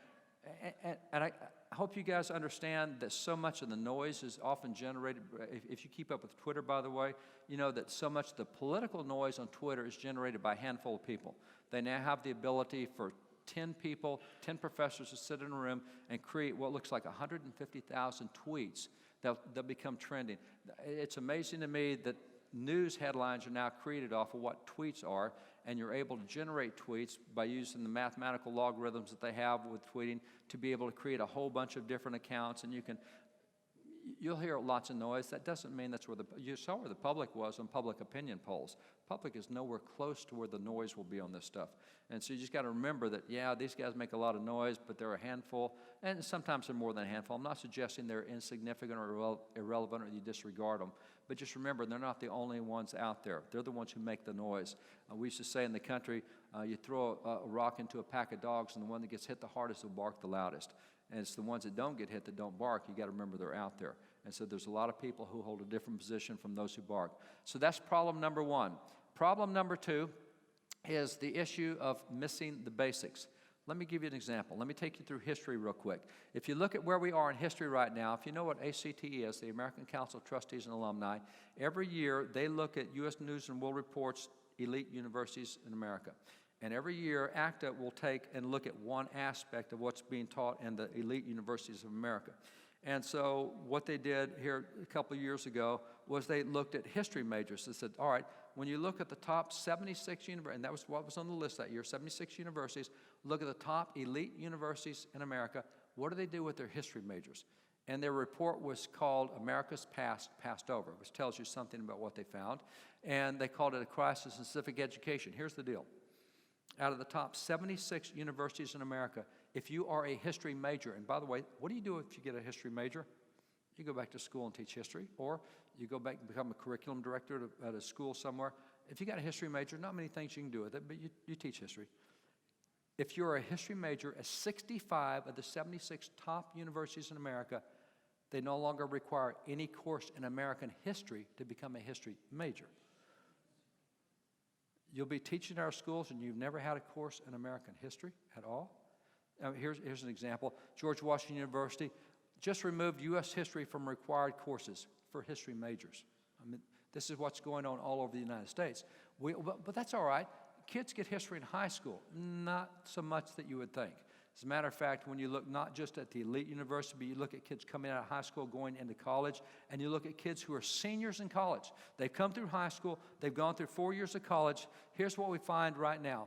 and I hope you guys understand that so much of the noise is often generated, if you keep up with Twitter, by the way, you know that so much of the political noise on Twitter is generated by a handful of people. They now have the ability for 10 people, 10 professors to sit in a room and create what looks like 150,000 tweets that become trending. It's amazing to me that news headlines are now created off of what tweets are, and you're able to generate tweets by using the mathematical logarithms that they have with tweeting to be able to create a whole bunch of different accounts, and you'll hear lots of noise. That doesn't mean that's you saw where the public was on public opinion polls. Public is nowhere close to where the noise will be on this stuff. And so you just got to remember that, yeah, these guys make a lot of noise, but they're a handful, and sometimes they're more than a handful. I'm not suggesting they're insignificant or irrelevant or you disregard them, but just remember they're not the only ones out there. They're the ones who make the noise. We used to say in the country, you throw a rock into a pack of dogs, and the one that gets hit the hardest will bark the loudest. And it's the ones that don't get hit that don't bark. You got to remember they're out there. And so there's a lot of people who hold a different position from those who bark. So that's problem number one. Problem number two is the issue of missing the basics. Let me give you an example. Let me take you through history real quick. If you look at where we are in history right now, if you know what ACT is, the American Council of Trustees and Alumni, every year they look at U.S. News and World Report's elite universities in America. And every year, ACTA will take and look at one aspect of what's being taught in the elite universities of America. And so what they did here a couple of years ago was they looked at history majors. They said, all right, when you look at the top 76 universities, and that was what was on the list that year, 76 universities, look at the top elite universities in America, what do they do with their history majors? And their report was called America's Past, Passed Over, which tells you something about what they found. And they called it a crisis in civic education. Here's the deal. Out of the top 76 universities in America, if you are a history major, and by the way, what do you do if you get a history major? You go back to school and teach history, or you go back and become a curriculum director at a school somewhere. If you got a history major, not many things you can do with it, but you teach history. If you're a history major at 65 of the 76 top universities in America, they no longer require any course in American history to become a history major. You'll be teaching our schools and you've never had a course in American history at all? Here's an example. George Washington University just removed U.S. history from required courses for history majors. I mean, this is what's going on all over the United States. But that's all right. Kids get history in high school, not so much that you would think. As a matter of fact, when you look not just at the elite university, but you look at kids coming out of high school, going into college, and you look at kids who are seniors in college. They've come through high school. They've gone through 4 years of college. Here's what we find right now.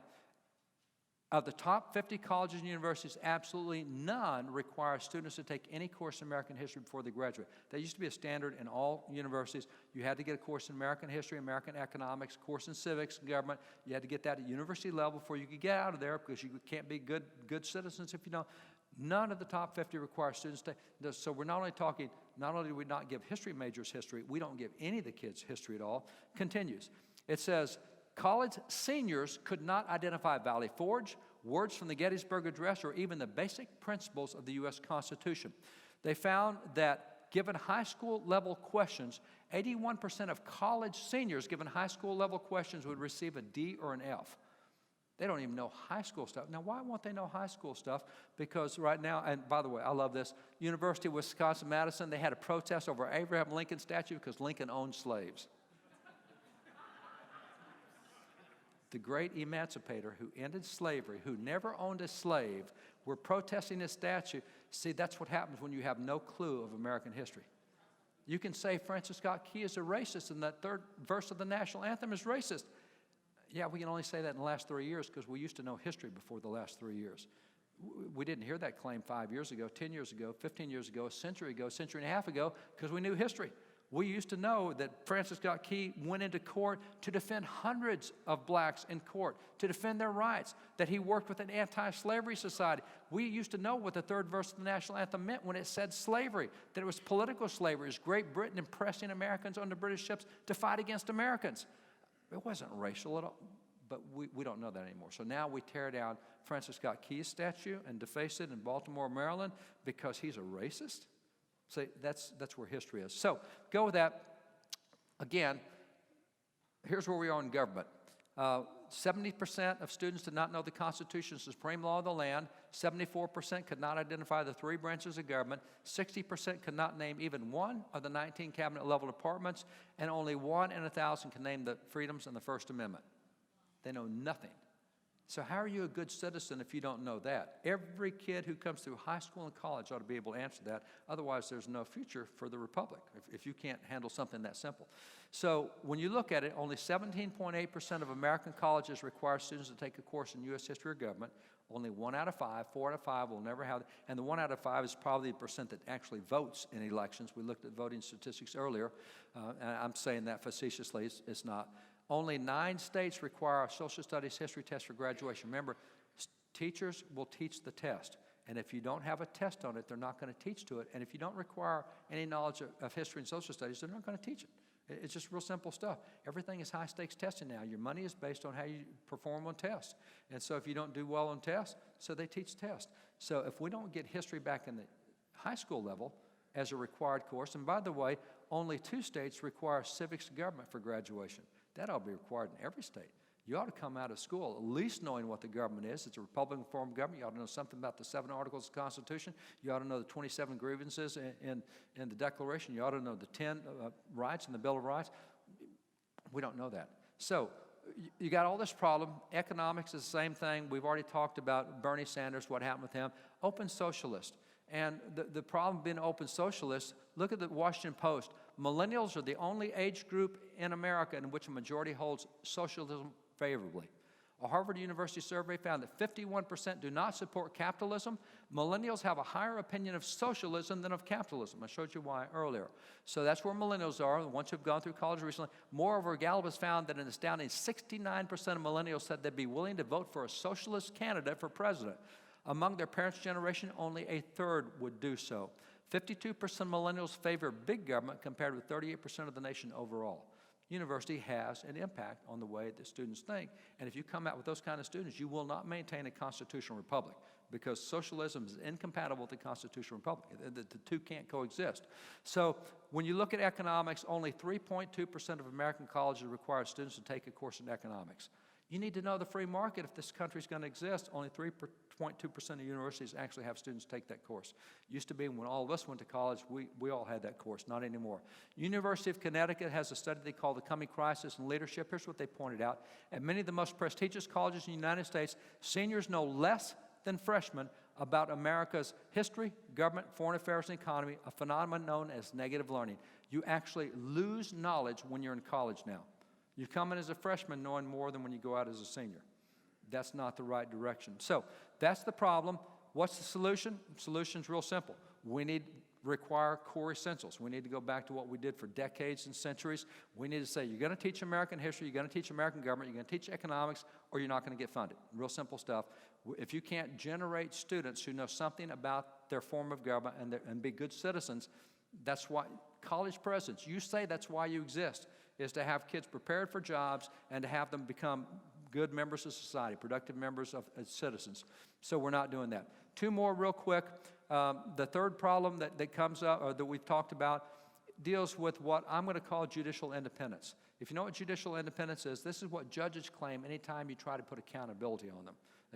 Of the top 50 colleges and universities, absolutely none require students to take any course in American history before they graduate. That used to be a standard in all universities. You had to get a course in American history, American economics, course in civics and government. You had to get that at university level before you could get out of there, because you can't be good citizens if you don't. None of the top 50 require students to. So we're not only talking, not only do we not give history majors history, we don't give any of the kids history at all. Continues. It says, college seniors could not identify Valley Forge, words from the Gettysburg Address, or even the basic principles of the U.S. Constitution. They found that given high school level questions, 81% of college seniors given high school level questions would receive a D or an F. They don't even know high school stuff. Now, why won't they know high school stuff? Because right now, and by the way, I love this, University of Wisconsin-Madison, they had a protest over Abraham Lincoln statue because Lincoln owned slaves. The great emancipator who ended slavery, who never owned a slave, were protesting his statue. See, that's what happens when you have no clue of American history. You can say Francis Scott Key is a racist, and that third verse of the national anthem is racist. Yeah, we can only say that in the last 3 years because we used to know history before the last 3 years. We didn't hear that claim 5 years ago, 10 years ago, 15 years ago, a century and a half ago, because we knew history. We used to know that Francis Scott Key went into court to defend hundreds of blacks in court, to defend their rights, that he worked with an anti-slavery society. We used to know what the third verse of the national anthem meant when it said slavery, that it was political slavery. It was Great Britain impressing Americans on the British ships to fight against Americans. It wasn't racial at all, but we don't know that anymore. So now we tear down Francis Scott Key's statue and deface it in Baltimore, Maryland, because he's a racist? So that's where history is. So go with that. Again, here's where we are in government. 70% of students did not know the Constitution is the supreme law of the land. 74% could not identify the 3 branches of government. 60% could not name even one of the 19 cabinet-level departments. And only 1 in 1,000 can name the freedoms and the First Amendment. They know nothing. So how are you a good citizen if you don't know that? Every kid who comes through high school and college ought to be able to answer that. Otherwise, there's no future for the republic if you can't handle something that simple. So when you look at it, only 17.8% of American colleges require students to take a course in U.S. history or government. Only 1 out of 5, 4 out of 5 will never have it. And the 1 out of 5 is probably the percent that actually votes in elections. We looked at voting statistics earlier, and I'm saying that facetiously. It's not. Only 9 states require a social studies history test for graduation. Remember, teachers will teach the test. And if you don't have a test on it, they're not going to teach to it. And if you don't require any knowledge of history and social studies, they're not going to teach it. It's just real simple stuff. Everything is high-stakes testing now. Your money is based on how you perform on tests. And so if you don't do well on tests, so they teach tests. So if we don't get history back in the high school level as a required course, and by the way, only 2 states require civics and government for graduation. That ought to be required in every state. You ought to come out of school at least knowing what the government is. It's a Republican form of government. You ought to know something about the 7 Articles of the Constitution. You ought to know the 27 grievances in the Declaration. You ought to know the 10 rights in the Bill of Rights. We don't know that. So you got all this problem. Economics is the same thing. We've already talked about Bernie Sanders, what happened with him. Open socialist. And the problem being open socialist, look at the Washington Post. Millennials are the only age group in America in which a majority holds socialism favorably. A Harvard University survey found that 51% do not support capitalism. Millennials have a higher opinion of socialism than of capitalism. I showed you why earlier. So that's where millennials are, the ones who have gone through college recently. Moreover, Gallup has found that an astounding 69% of millennials said they'd be willing to vote for a socialist candidate for president. Among their parents' generation, only a third would do so. 52% of millennials favor big government compared with 38% of the nation overall. University has an impact on the way that students think. And if you come out with those kind of students, you will not maintain a constitutional republic because socialism is incompatible with the constitutional republic. The two can't coexist. So when you look at economics, only 3.2% of American colleges require students to take a course in economics. You need to know the free market if this country's going to exist. Only 3.2% of universities actually have students take that course. Used to be when all of us went to college, we all had that course, not anymore. University of Connecticut has a study they call the Coming Crisis in Leadership. Here's what they pointed out. At many of the most prestigious colleges in the United States, seniors know less than freshmen about America's history, government, foreign affairs, and economy, a phenomenon known as negative learning. You actually lose knowledge when you're in college now. You come in as a freshman knowing more than when you go out as a senior. That's not the right direction. So that's the problem. What's the solution? The solution's real simple. We require core essentials. We need to go back to what we did for decades and centuries. We need to say, you're going to teach American history, you're going to teach American government, you're going to teach economics, or you're not going to get funded. Real simple stuff. If you can't generate students who know something about their form of government and be good citizens, that's why college presidents, you say that's why you exist, is to have kids prepared for jobs and to have them become good members of society, productive members of citizens. So we're not doing that. Two more real quick. The third problem that comes up, or that we've talked about, deals with what I'm going to call judicial independence. If you know what judicial independence is, this is what judges claim anytime you try to put accountability on them.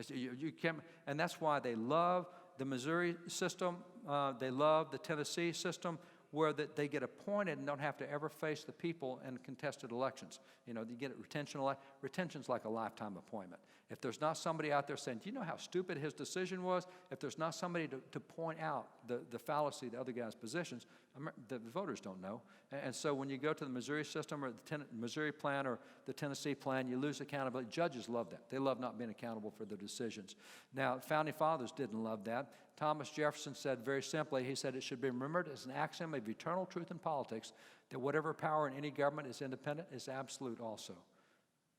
You can't, and that's why they love the Missouri system, they love the Tennessee system, where they get appointed and don't have to ever face the people in contested elections. You know, you get retention's like a lifetime appointment. If there's not somebody out there saying, do you know how stupid his decision was? If there's not somebody to point out the fallacy of the other guy's positions, the voters don't know. And so when you go to the Missouri system or the Missouri plan or the Tennessee plan, you lose accountability. Judges love that. They love not being accountable for their decisions. Now, founding fathers didn't love that. Thomas Jefferson said very simply, he said, it should be remembered as an axiom of eternal truth in politics that whatever power in any government is independent is absolute also.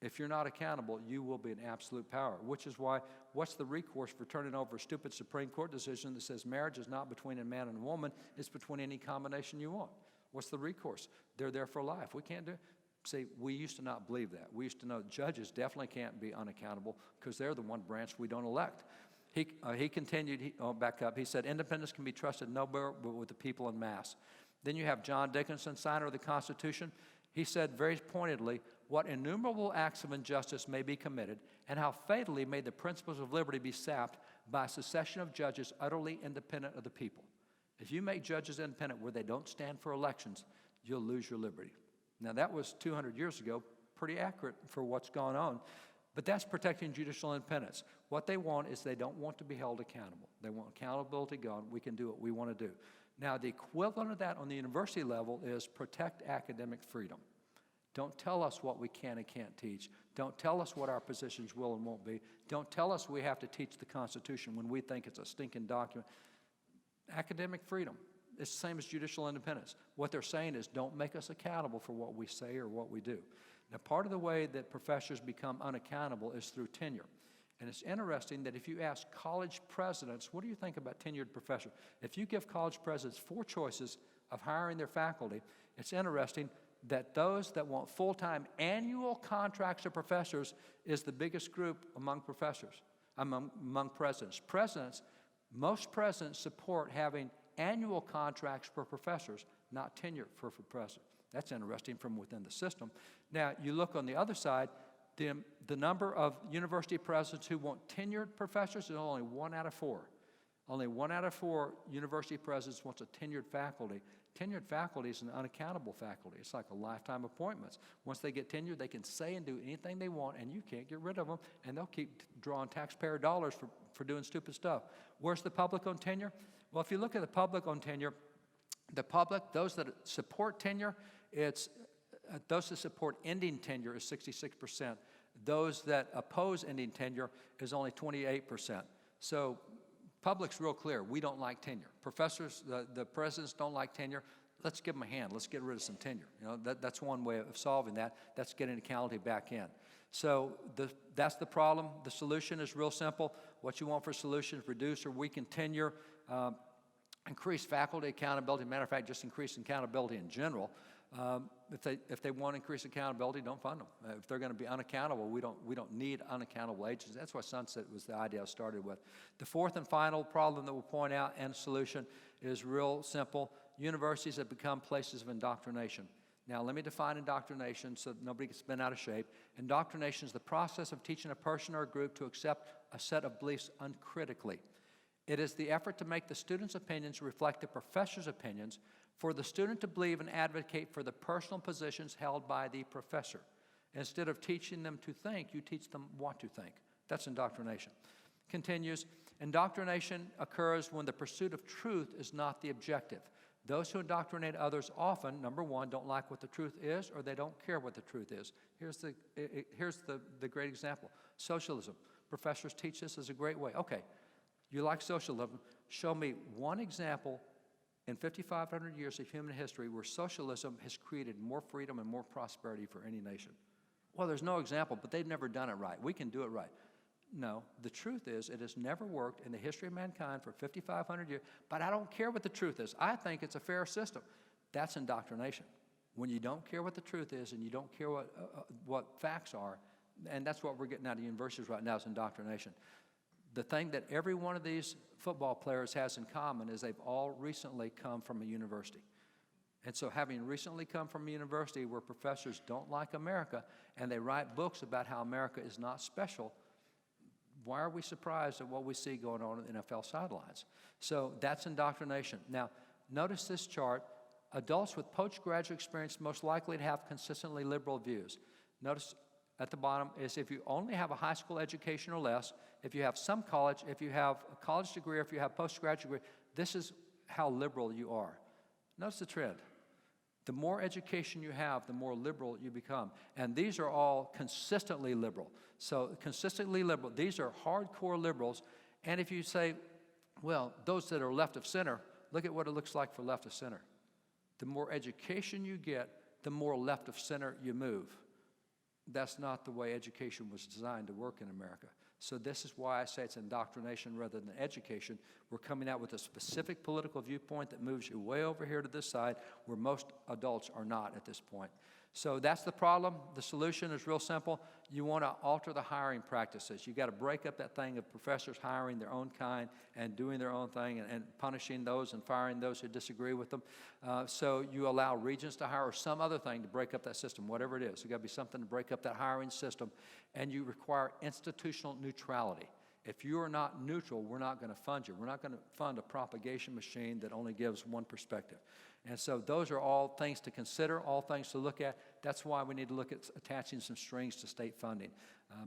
If you're not accountable, you will be an absolute power, which is why, what's the recourse for turning over a stupid Supreme Court decision that says marriage is not between a man and a woman, it's between any combination you want? What's the recourse? They're there for life. We can't do it. See, we used to not believe that. We used to know judges definitely can't be unaccountable because they're the one branch we don't elect. He continued, back up, he said, independence can be trusted nowhere but with the people en masse. Then you have John Dickinson, signer of the Constitution. He said very pointedly, what innumerable acts of injustice may be committed, and how fatally may the principles of liberty be sapped by a succession of judges utterly independent of the people. If you make judges independent where they don't stand for elections, you'll lose your liberty. Now that was 200 years ago, pretty accurate for what's gone on. But that's protecting judicial independence. What they want is they don't want to be held accountable. They want accountability gone. We can do what we want to do. Now, the equivalent of that on the university level is protect academic freedom. Don't tell us what we can and can't teach. Don't tell us what our positions will and won't be. Don't tell us we have to teach the Constitution when we think it's a stinking document. Academic freedom. It's the same as judicial independence. What they're saying is don't make us accountable for what we say or what we do. Now, part of the way that professors become unaccountable is through tenure. And it's interesting that if you ask college presidents, what do you think about tenured professors? If you give college presidents 4 choices of hiring their faculty, it's interesting that those that want full-time annual contracts of professors is the biggest group among professors, among presidents. Most presidents support having annual contracts for professors, not tenure for professors. That's interesting from within the system. Now, you look on the other side, the number of university presidents who want tenured professors is only 1 out of 4. Only 1 out of 4 university presidents wants a tenured faculty. Tenured faculty is an unaccountable faculty. It's like a lifetime appointments. Once they get tenured, they can say and do anything they want, and you can't get rid of them, and they'll keep drawing taxpayer dollars for doing stupid stuff. Where's the public on tenure? Well, if you look at the public on tenure, the public, those that support tenure, it's those that support ending tenure is 66%. Those that oppose ending tenure is only 28%. So public's real clear. We don't like tenure. Professors, the presidents don't like tenure. Let's give them a hand. Let's get rid of some tenure. You know, that's one way of solving that. That's getting accountability back in. So that's the problem. The solution is real simple. What you want for a solution is reduce or weaken tenure, increase faculty accountability. Matter of fact, just increase accountability in general. If they want to increase accountability, don't fund them. If they're going to be unaccountable, we don't need unaccountable agencies. That's why Sunset was the idea I started with. The fourth and final problem that we'll point out and solution is real simple. Universities have become places of indoctrination. Now, let me define indoctrination so that nobody gets bent out of shape. Indoctrination is the process of teaching a person or a group to accept a set of beliefs uncritically. It is the effort to make the student's opinions reflect the professor's opinions, for the student to believe and advocate for the personal positions held by the professor. Instead of teaching them to think, you teach them what to think. That's indoctrination. Continues, indoctrination occurs when the pursuit of truth is not the objective. Those who indoctrinate others often, number one, don't like what the truth is, or they don't care what the truth is. Here's the great example. Socialism. Professors teach this as a great way. Okay, you like socialism. Show me one example in 5,500 years of human history where socialism has created more freedom and more prosperity for any nation. Well, there's no example, but they've never done it right. We can do it right. No, the truth is it has never worked in the history of mankind for 5,500 years, but I don't care what the truth is. I think it's a fair system. That's indoctrination. When you don't care what the truth is and you don't care what facts are, and that's what we're getting out of universities right now is indoctrination. The thing that every one of these football players has in common is they've all recently come from a university. And so having recently come from a university where professors don't like America and they write books about how America is not special, why are we surprised at what we see going on in the NFL sidelines? So that's indoctrination. Now, notice this chart. Adults with postgraduate experience most likely to have consistently liberal views. Notice at the bottom is if you only have a high school education or less, if you have some college, if you have a college degree, or if you have postgraduate degree, this is how liberal you are. Notice the trend. The more education you have, the more liberal you become. And these are all consistently liberal. So consistently liberal, these are hardcore liberals. And if you say, well, those that are left of center, look at what it looks like for left of center. The more education you get, the more left of center you move. That's not the way education was designed to work in America. So this is why I say it's indoctrination rather than education. We're coming out with a specific political viewpoint that moves you way over here to this side where most adults are not at this point. So that's the problem. The solution is real simple. You want to alter the hiring practices. You've got to break up that thing of professors hiring their own kind and doing their own thing and punishing those and firing those who disagree with them. So you allow regents to hire or some other thing to break up that system, whatever it is. There's got to be something to break up that hiring system. And you require institutional neutrality. If you are not neutral, we're not going to fund you. We're not going to fund a propagation machine that only gives one perspective. And so those are all things to consider, all things to look at. That's why we need to look at attaching some strings to state funding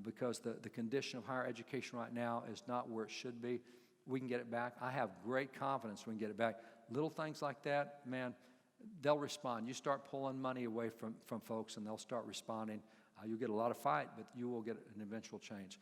because the condition of higher education right now is not where it should be. We can get it back. I have great confidence we can get it back. Little things like that, man, they'll respond. You start pulling money away from folks and they'll start responding. You'll get a lot of fight, but you will get an eventual change.